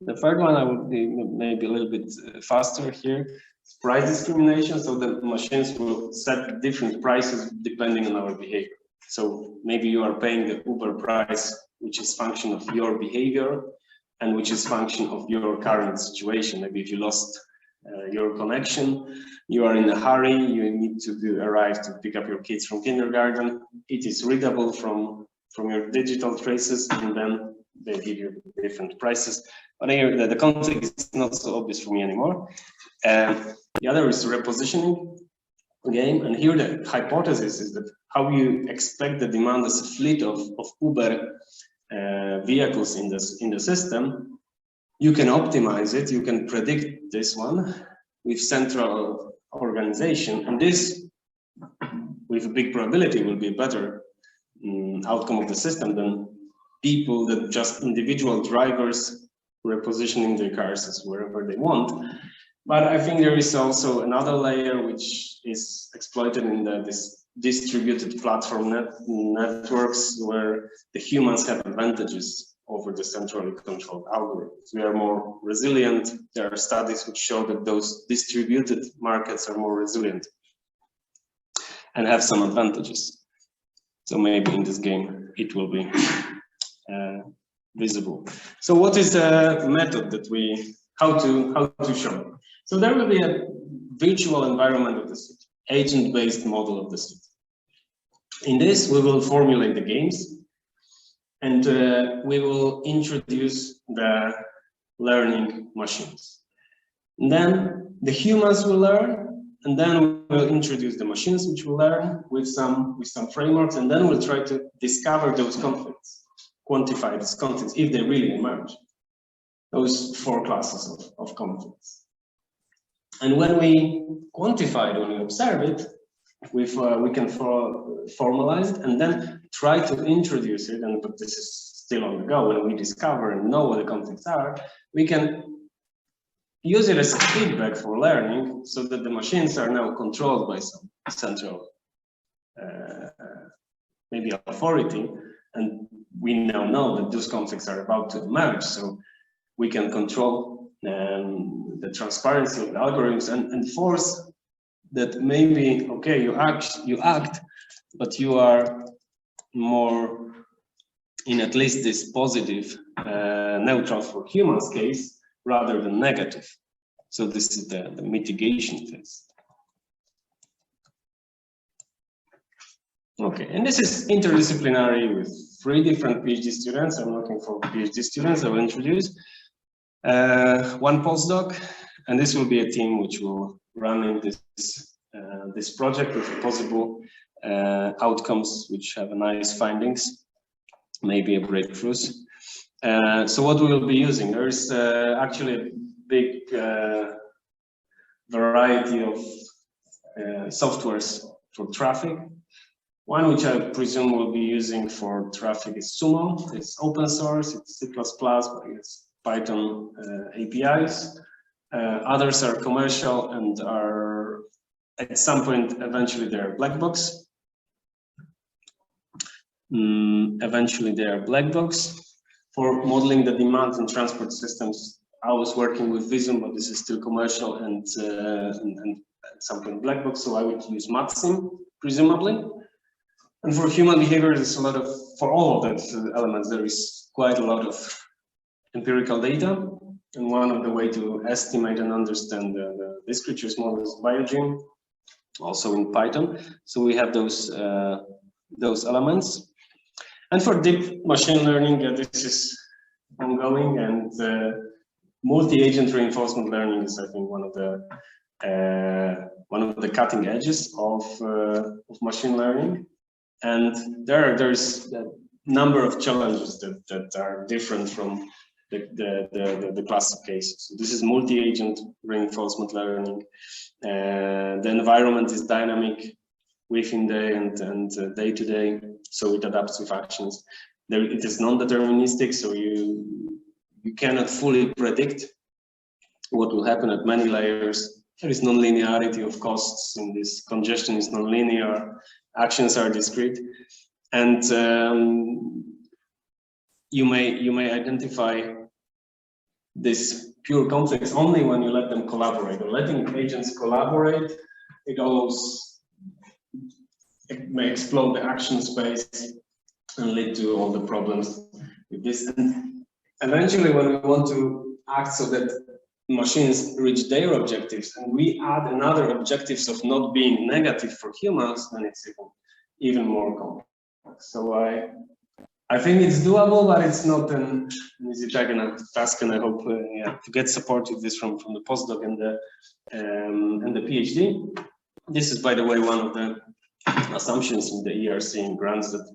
The third one, I would be maybe a little bit faster here. It's price discrimination. So the machines will set different prices depending on our behavior. So maybe you are paying the Uber price, which is function of your behavior and which is function of your current situation. Maybe if you lost your connection, you are in a hurry, you need to arrive to pick up your kids from kindergarten. It is readable from your digital traces, and then they give you different prices. But here the context is not so obvious for me anymore. The other is repositioning game, and here the hypothesis is that how you expect the demand as a fleet of Uber vehicles in the system, you can optimize it, you can predict this one with central organization, and this with a big probability will be a better outcome of the system than people that just individual drivers repositioning their cars as wherever they want. But I think there is also another layer which is exploited in this distributed platform networks, where the humans have advantages over the centrally controlled algorithms. We are more resilient. There are studies which show that those distributed markets are more resilient and have some advantages. So maybe in this game it will be visible. So what is the method that how to show? So there will be a virtual environment of the city, agent-based model of the city. In this, we will formulate the games, and we will introduce the learning machines. And then the humans will learn, and then we'll introduce the machines which will learn with some frameworks, and then we'll try to discover those conflicts, quantify these conflicts if they really emerge. Those 4 classes of conflicts. And when we quantify it, when we observe it, we can formalize it and then try to introduce it. But this is still on the go. When we discover and know what the conflicts are, we can use it as a feedback for learning, so that the machines are now controlled by some central maybe authority, and we now know that those conflicts are about to emerge, so we can control the transparency of the algorithms and force that maybe, okay, you act, but you are more in at least this positive neutral for humans case rather than negative. So this is the mitigation phase. Okay, and this is interdisciplinary with 3 different PhD students. I'm looking for PhD students I will introduce. 1 postdoc, and this will be a team which will run in this project with possible outcomes which have nice findings, maybe a breakthroughs. So what we will be using, there is actually a big variety of softwares for traffic. One which I presume we'll be using for traffic is Sumo. It's open source, it's C++, but it's Python APIs. Others are commercial and are at some point eventually they're black box. Eventually they are black box. For modeling the demand in transport systems, I was working with Visum, but this is still commercial and at some point black box, so I would use Maxim, presumably. And for human behavior, there's a lot of, for all of those elements, there is quite a lot of empirical data. And one of the ways to estimate and understand the discrete model is BioGym, also in Python. So we have those elements. And for deep machine learning, this is ongoing, and multi-agent reinforcement learning is, I think, one of the cutting edges of machine learning. And there's a number of challenges that are different from the classic cases. So this is multi-agent reinforcement learning. The environment is dynamic within day and day to day, so it adapts with actions. It is non-deterministic, so you cannot fully predict what will happen at many layers. There is non-linearity of costs in this. Congestion is non-linear. Actions are discrete, and you may identify this pure conflicts only when you let them collaborate. Or letting agents collaborate, it may explode the action space and lead to all the problems with this. And eventually, when we want to act so that machines reach their objectives, and we add another objectives of not being negative for humans, then it's even more complex. So I think it's doable, but it's not an easy task, and I hope to get support with this from the postdoc and the PhD. This is, by the way, one of the assumptions in the ERC grants, that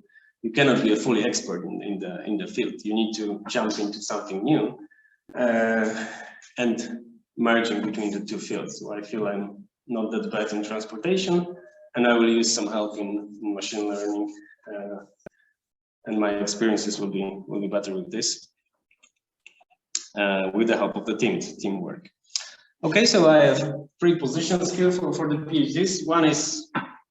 you cannot be a fully expert in the field. You need to jump into something new. And merging between the 2 fields. So I feel I'm not that bad in transportation, and I will use some help in machine learning, and my experiences will be better with this. with the help of the teamwork. Okay, so I have 3 positions here for the PhDs. One is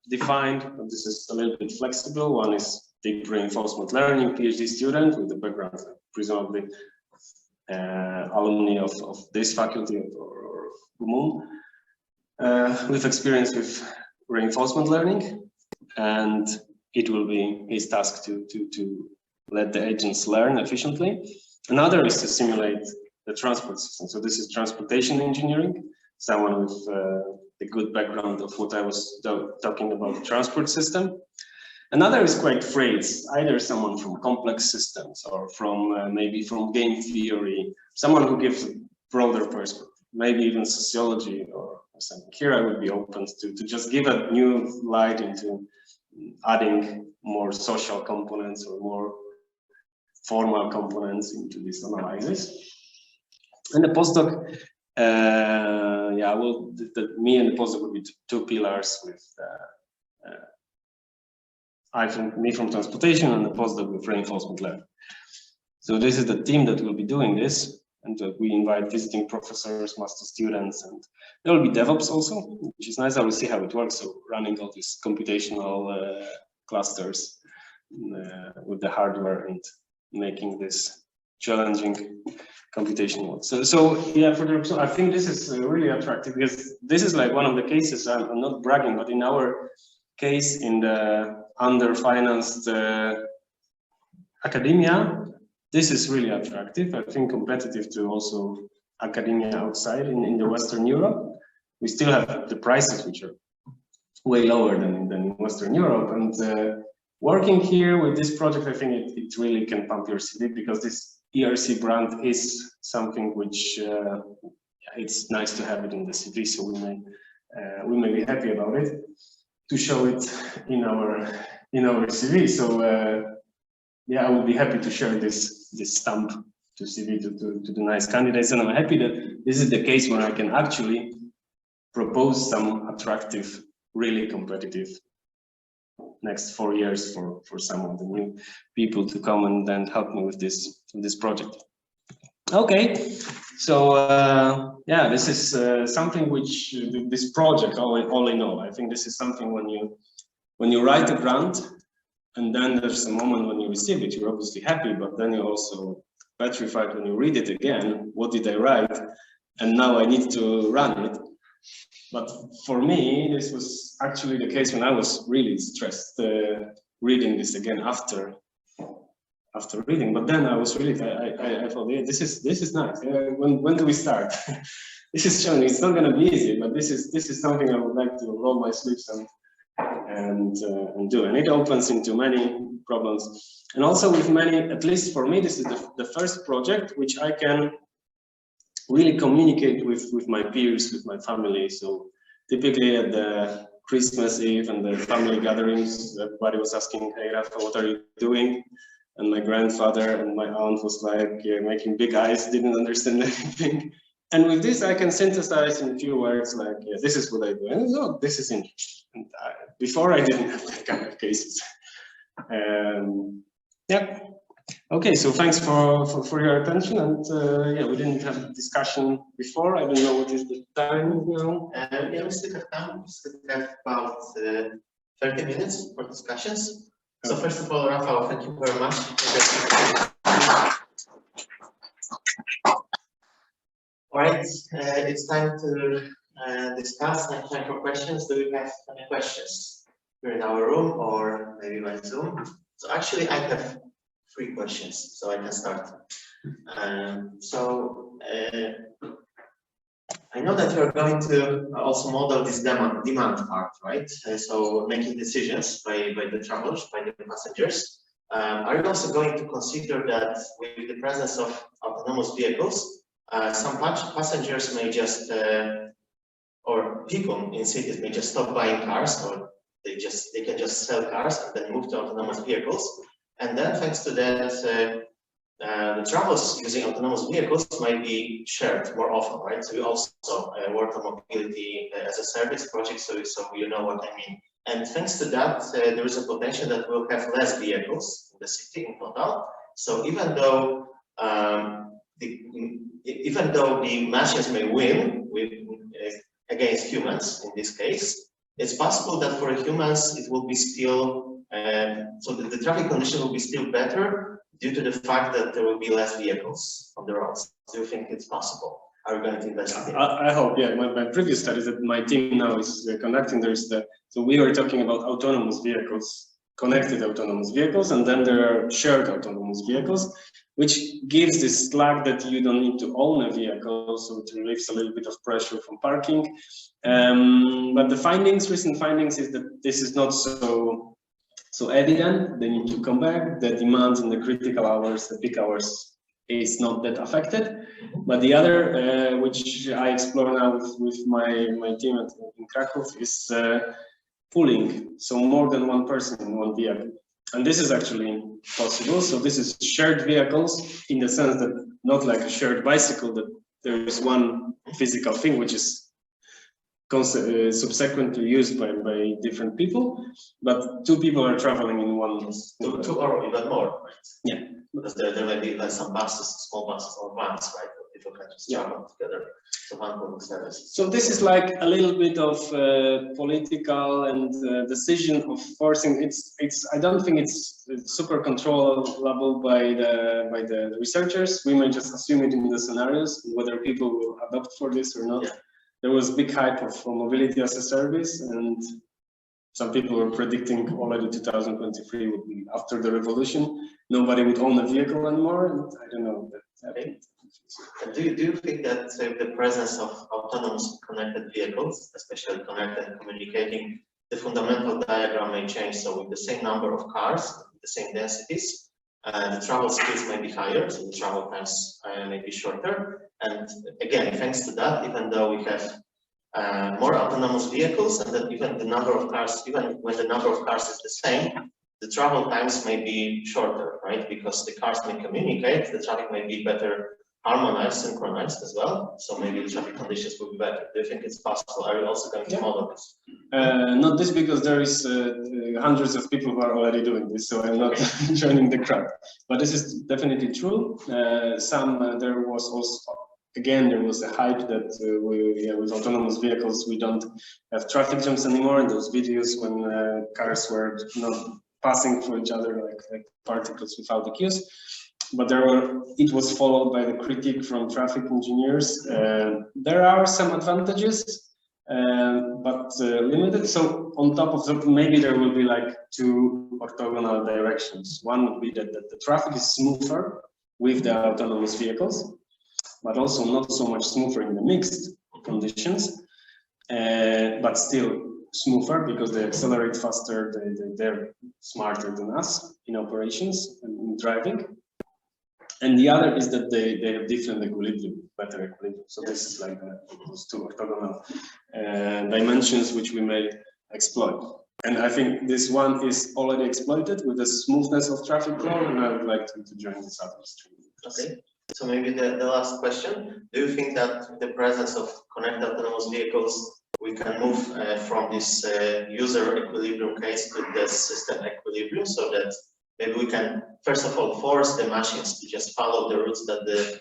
defined, but this is a little bit flexible. One is deep reinforcement learning PhD student with the background, presumably alumni of this faculty or UMUM, with experience with reinforcement learning, and it will be his task to let the agents learn efficiently. Another is to simulate the transport system. So this is transportation engineering, someone with the good background of what I was talking about, the transport system. Another is quite free. It's either someone from complex systems or from maybe from game theory, someone who gives a broader perspective, maybe even sociology or something. Here I would be open to just give a new light into adding more social components or more formal components into this analysis. And the postdoc, me and the postdoc would be 2 pillars with, I think, me from transportation and the postdoc with reinforcement learning. So this is the team that will be doing this, and we invite visiting professors, master students, and there will be DevOps also, which is nice. I will see how it works. So running all these computational clusters with the hardware and making this challenging computation work. So yeah, I think this is really attractive because this is like one of the cases. I'm not bragging, but in our case, in the under-financed academia, this is really attractive. I think competitive to also academia outside in the Western Europe. We still have the prices which are way lower than in Western Europe, and working here with this project, I think it really can pump your CV, because this ERC grant is something which it's nice to have it in the CV, so we may be happy about it to show it in our CV. So yeah, I would be happy to share this stamp to CV to the nice candidates, and I'm happy that this is the case where I can actually propose some attractive, really competitive next 4 years for some of the new people to come and then help me with this project. Okay, so yeah, this is something which this project all in all. I think this is something when you write a grant, and then there's a moment when you receive it, you're obviously happy, but then you're also petrified when you read it again. What did I write? And now I need to run it. But for me, this was actually the case when I was really stressed reading this again after reading. But then I was really, I thought, yeah, this is nice. When do we start? This is challenging. It's not going to be easy, but this is something I would like to roll my sleeves and do. And it opens into many problems. And also with many, at least for me, this is the first project which I can really communicate with my peers, with my family. So typically at the Christmas Eve and the family gatherings, everybody was asking, "Hey, Rafa, what are you doing?" And my grandfather and my aunt was like making big eyes, didn't understand anything. And with this, I can synthesize in a few words, like, yeah, this is what I do. And oh, this is interesting. And before I didn't have that kind of cases. Yeah. Okay, so thanks for your attention, and yeah, we didn't have a discussion before. I don't know what is the time now. Yeah, we still have time. We still have about 30 minutes for discussions. So first of all, Rafał, thank you very much. All right, it's time to discuss and time for questions. Do we have any questions here in our room or maybe by Zoom? So actually, I have 3 questions, so I can start. I know that you're going to also model this demand part, right? So making decisions by the travelers, by the passengers. Are you also going to consider that with the presence of autonomous vehicles, some passengers may just, or people in cities may just stop buying cars, or they can just sell cars and then move to autonomous vehicles? And then, thanks to that, the travels using autonomous vehicles might be shared more often, right? So we also work on mobility as a service project, so you know what I mean. And thanks to that, there is a potential that we'll have less vehicles in the city in total. So even though even though the machines may win against humans in this case, it's possible that for humans it will be still, so the traffic condition will be still better due to the fact that there will be less vehicles on the roads. Do you think it's possible? Are we going to investigate? I hope, yeah. My previous studies that my team now is conducting, so we were talking about autonomous vehicles, connected autonomous vehicles, and then there are shared autonomous vehicles, which gives this slack that you don't need to own a vehicle, so it relieves a little bit of pressure from parking. But the recent findings is that this is not so evident. They need to come back. The demand in the critical hours, the peak hours, is not that affected. But the other, which I explore now with my team in Krakow, is pooling. So more than one person in one vehicle. And this is actually possible. So this is shared vehicles in the sense that not like a shared bicycle, that there is one physical thing which is subsequently used by different people, but two people are traveling in one. Two or even more, right? Yeah. Because there may be like some buses, small buses or vans, right? People can just travel together. So one public service. So this is like a little bit of political and decision of forcing. It's. I don't think it's super controllable by the researchers. We may just assume it in the scenarios whether people will adopt for this or not. Yeah. There was big hype for mobility as a service, and some people were predicting already 2023 would be after the revolution. Nobody would own a vehicle anymore, and I don't know that happened. Do you think that the presence of autonomous connected vehicles, especially connected and communicating, the fundamental diagram may change? So with the same number of cars, the same densities, the travel speeds may be higher, so the travel times may be shorter. And again, thanks to that, even though we have more autonomous vehicles, and that even the number of cars, even when the number of cars is the same, the travel times may be shorter, right? Because the cars may communicate, the traffic may be better harmonized, synchronized as well. So maybe the traffic conditions will be better. Do you think it's possible? Are you also going to model this? Not this, because there is hundreds of people who are already doing this, so I'm not joining the crowd. But this is definitely true. There was also, again, there was a hype that with autonomous vehicles, we don't have traffic jams anymore. And those videos when cars were not passing for each other like particles without the queues. But it was followed by the critique from traffic engineers. There are some advantages, but limited. So on top of that, maybe there will be like two orthogonal directions. One would be that the traffic is smoother with the autonomous vehicles, but also not so much smoother in the mixed conditions, but still smoother because they accelerate faster, they're smarter than us in operations and in driving. And the other is that they have different equilibrium, better equilibrium. So this is like those two orthogonal dimensions which we may exploit. And I think this one is already exploited with the smoothness of traffic flow, and I would like to join this other stream. Okay. So maybe the last question, do you think that in the presence of connected autonomous vehicles, we can move from this user equilibrium case to the system equilibrium, so that maybe we can, first of all, force the machines to just follow the routes that the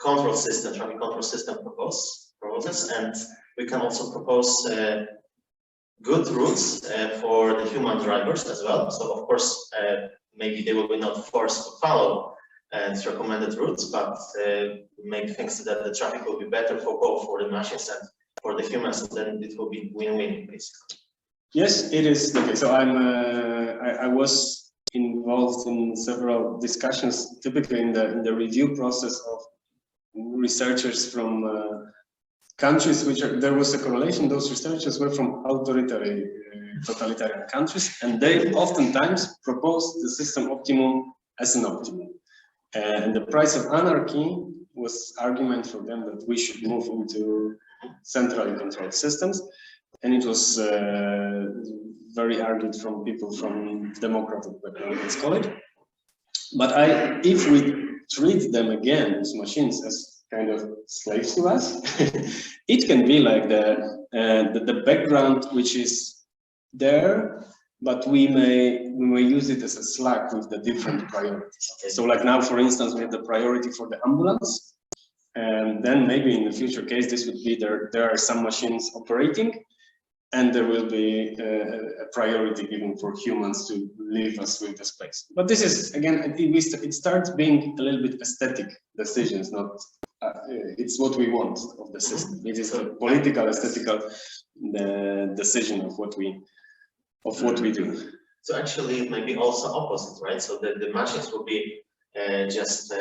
control system, traffic control system proposes, and we can also propose good routes for the human drivers as well. So of course, maybe they will be not forced to follow the recommended routes, but make things that the traffic will be better for both for the machines and for the humans, and then it will be win-win basically. Yes, it is. Okay, so I was involved in several discussions, typically in the review process of researchers from countries which there was a correlation. Those researchers were from totalitarian countries, and they oftentimes proposed the system optimum as an optimum. And the price of anarchy was argument for them that we should move into centrally controlled systems, and it was very argued from people from democratic background, let's call it. But if we treat them again, these machines, as kind of slaves to us, it can be like the background which is there but we may use it as a slack with the different priorities. So like now, for instance, we have the priority for the ambulance, and then maybe in the future case, this would be there are some machines operating, and there will be a priority given for humans to leave us with the space. But this is, again, it starts being a little bit aesthetic decisions, not, it's what we want of the system. It is a political, aesthetical decision of what we do. So actually it may be also opposite, right? So the machines will be just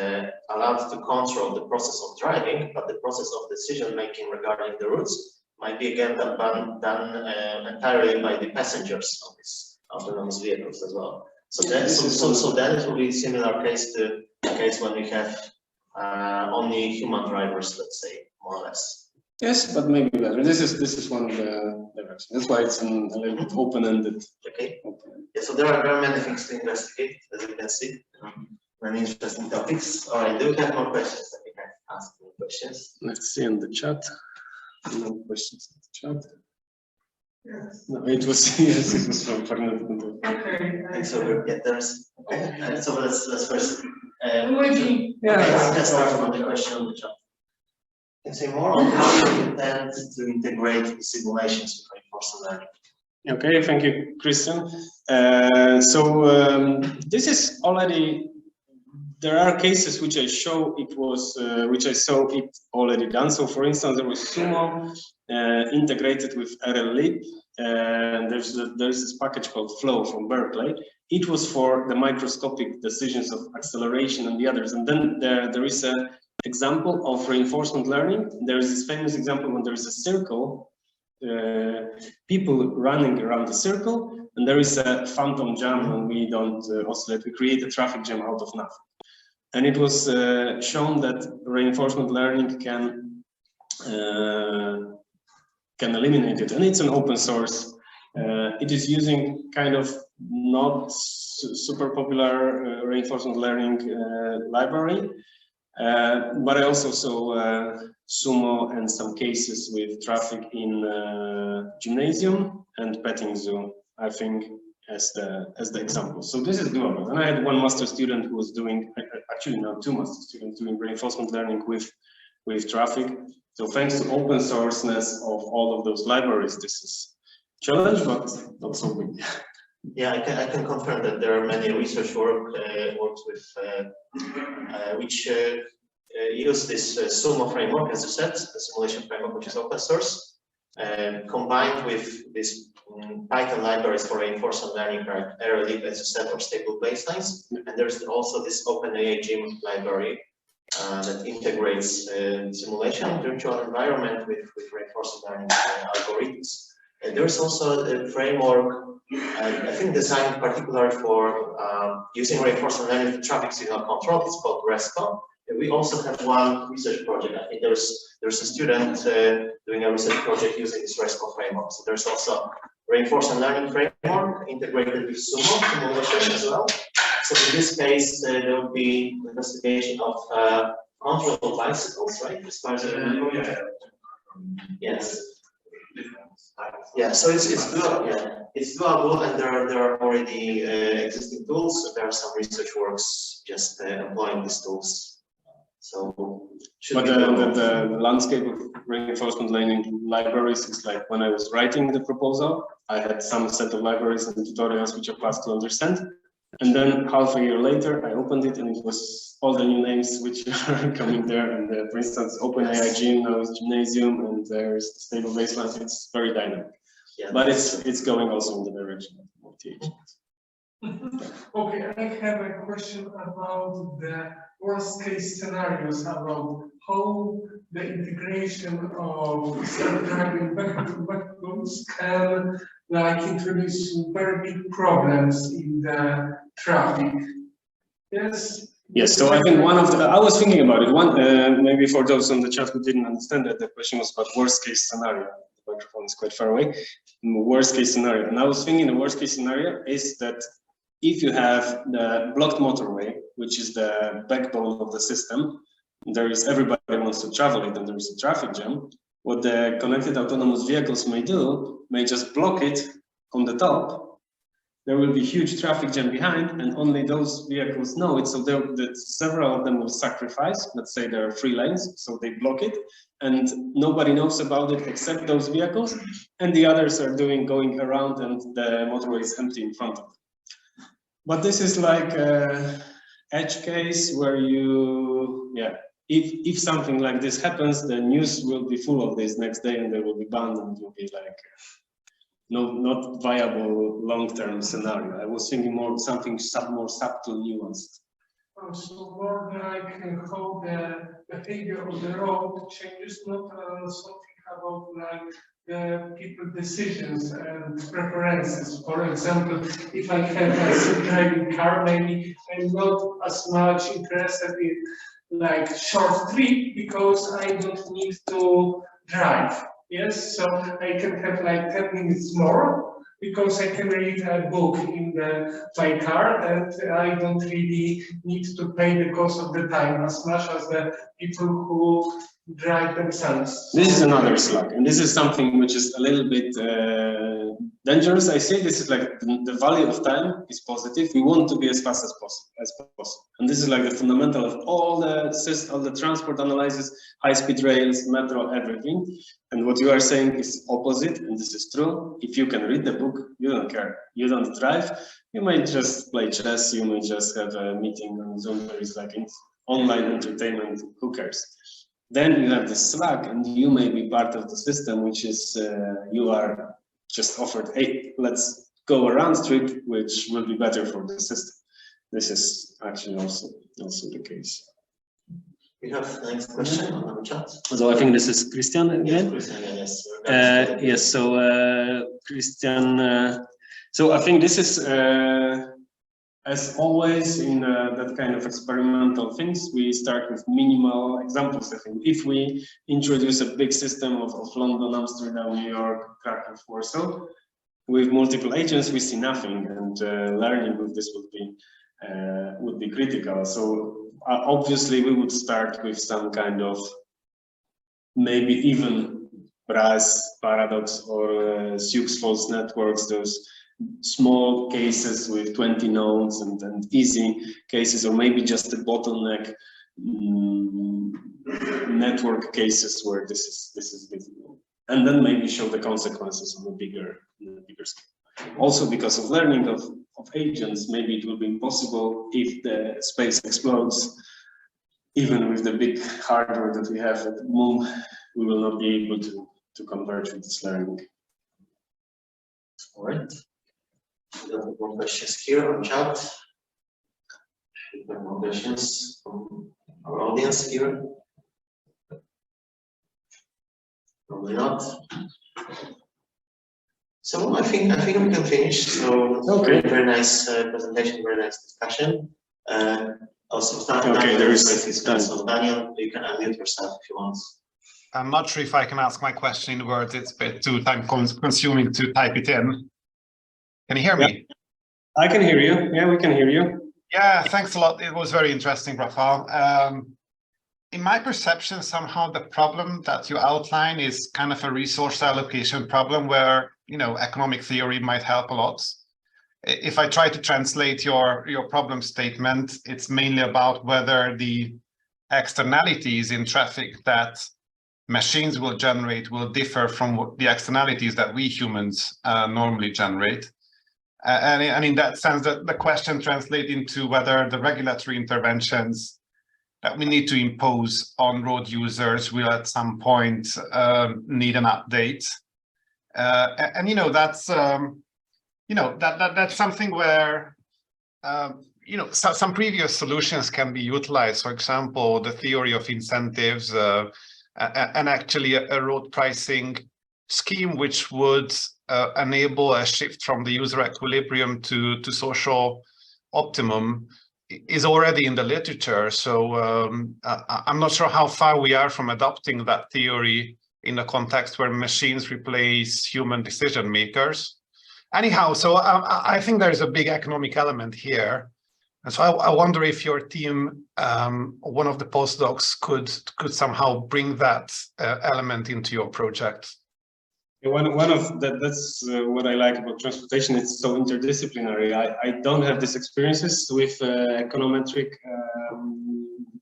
allowed to control the process of driving, but the process of decision making regarding the routes might be again done entirely by the passengers of these autonomous vehicles as well. So then it will be a similar case to the case when we have only human drivers, let's say, more or less. Yes, but maybe better. This is one of the directions. That's why it's a little bit open-ended. Okay. Yeah, so there are many things to investigate, as you can see. Many interesting topics. All right, do we have more questions? I think I've asked more questions. Let's see in the chat. No questions in the chat. Yes. No, it was yes, it was from Fernando. Okay. So we'll get there. Okay. So let's first. Maybe. Let's start from the question on the chat. Can you say more on how you intend to integrate the simulations with reinforcement learning? Okay, thank you, Christian. This is already. There are cases which I show it was, which I saw it already done. So, for instance, there was Sumo integrated with RLLib, and there's this package called Flow from Berkeley. It was for the microscopic decisions of acceleration and the others. And then there is an example of reinforcement learning. There is this famous example when there is a circle, people running around the circle, and there is a phantom jam, and we don't oscillate. We create a traffic jam out of nothing. And it was shown that reinforcement learning can eliminate it, and it's an open source. It is using kind of not super popular reinforcement learning library, but I also saw Sumo and some cases with traffic in gymnasium and petting zoo, I think, as the example. So this is doable. And I had one master student who was doing, actually now two master students doing reinforcement learning with traffic. So thanks to open sourceness of all of those libraries, this is a challenge, but not so big. Yeah, I can confirm that there are many research works with which use this Sumo framework, as you said, the simulation framework, which is open source, combined with this Python libraries for reinforcement learning, like RLLib, as you said, or stable baselines. And there's also this OpenAI Gym library that integrates simulation, virtual environment with reinforcement learning algorithms. And there's also a framework, I think designed particularly for using reinforcement learning for traffic signal control. It's called RESCO. And we also have one research project. I think there's a student doing a research project using this RESCO framework. So there's also reinforcement learning framework integrated with Sumo simulation as well. So in this case, there will be investigation of controlled bicycles, right? As far as I remember. Yes. Yeah, so it's doable. Yeah, it's doable, and there are already existing tools. So there are some research works just employing these tools. So, but the landscape of reinforcement learning libraries is like when I was writing the proposal, I had some set of libraries and tutorials which are fast to understand. And then half a year later, I opened it and it was all the new names which are coming there. And for instance, OpenAI Gym now is Gymnasium, and there's stable baselines. It's very dynamic. Yeah, but it's going also in the direction of TH. Okay, I have a question about the worst case scenarios, about how the integration of self-driving vehicles can introduce very big problems in the traffic. Yes. Yes, so I think I was thinking about it. One, maybe for those on the chat who didn't understand that, the question was about worst case scenario. The microphone is quite far away. Worst case scenario, and I was thinking the worst case scenario is that if you have the blocked motorway, which is the backbone of the system, everybody wants to travel it, and there is a traffic jam. What the connected autonomous vehicles may do may just block it on the top, there will be huge traffic jam behind, and only those vehicles know it. So several of them will sacrifice. Let's say there are 3 lanes, so they block it, and nobody knows about it except those vehicles, and the others are going around, and the motorway is empty in front of them. But this is like an edge case where you, if something like this happens, the news will be full of this next day, and they will be banned, and it will be like not viable long-term scenario. I was thinking more something more subtle, nuanced. So more like how the behavior of the road changes, not something about like the people decisions and preferences. For example, if I have a self-driving car, maybe I'm not as much interested in like short trip because I don't need to drive. Yes, so I can have like 10 minutes more because I can read a book in my car, and I don't really need to pay the cost of the time as much as the people who drive themselves. This is another slack, and this is something which is a little bit dangerous. I say this is like the value of time is positive. We want to be as fast as possible, and this is like the fundamental of all the transport analysis, high-speed rails, metro, everything. And what you are saying is opposite, and this is true. If you can read the book, you don't care. You don't drive. You might just play chess. You might just have a meeting on Zoom. There is like online entertainment. Who cares? Then you have the slack, and you may be part of the system, which is you are just offered, hey, let's go a round trip, which will be better for the system. This is actually also the case. We have the next question on the chat. So I think this is Christian again. Yes, Christian, yes. Yes. So Christian. So I think this is. As always in that kind of experimental things, we start with minimal examples. I think if we introduce a big system of London, Amsterdam, New York, Krakow, Warsaw, with multiple agents, we see nothing, and learning with this would be critical. So obviously, we would start with some kind of maybe even Brass paradox or Sioux false networks, those small cases with 20 nodes and easy cases, or maybe just a bottleneck network cases where this is visible, and then maybe show the consequences on a bigger scale. Also, because of learning of agents, maybe it will be impossible if the space explodes. Even with the big hardware that we have at the moment, we will not be able to converge with this learning. All right. We have more questions here on chat. We have more questions from our audience here. Probably not. So I think we can finish. So okay. Very nice presentation, very nice discussion. Also, okay, there is Daniel. You can unmute yourself if you want. I'm not sure if I can ask my question in words. It's a bit too time consuming to type it in. Can you hear me? I can hear you. Yeah, we can hear you. Yeah, thanks a lot. It was very interesting, Rafał. In my perception, somehow the problem that you outline is kind of a resource allocation problem where, economic theory might help a lot. If I try to translate your problem statement, it's mainly about whether the externalities in traffic that machines will generate will differ from the externalities that we humans normally generate. And in that sense, the question translates into whether the regulatory interventions that we need to impose on road users will at some point need an update. That's that's something where some previous solutions can be utilized. For example, the theory of incentives and actually a road pricing scheme which would enable a shift from the user equilibrium to social optimum is already in the literature. So I'm not sure how far we are from adopting that theory in a context where machines replace human decision makers. Anyhow, so I think there's a big economic element here. And so I wonder if your team, one of the postdocs, could somehow bring that element into your project. One of that's what I like about transportation. It's so interdisciplinary. I don't have these experiences with econometric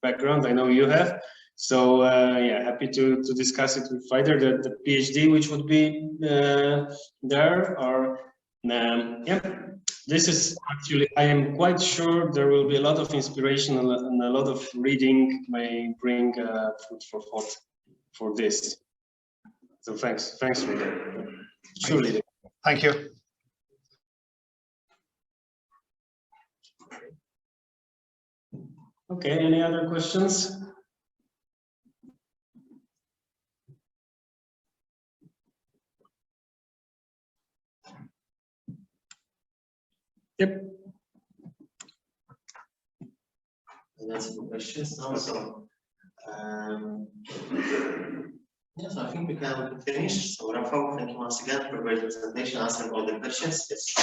background. I know you have. So yeah, happy to discuss it with either the PhD, which would be there, or yeah. This is actually, I am quite sure there will be a lot of inspiration and a lot of reading may bring food for thought for this. So thanks for that. Surely. Thank you. Okay, any other questions? Yep. That's some questions now. So, yes, I think we can finish. So, Rafał, thank you once again for a great presentation, answering all the questions. Yes.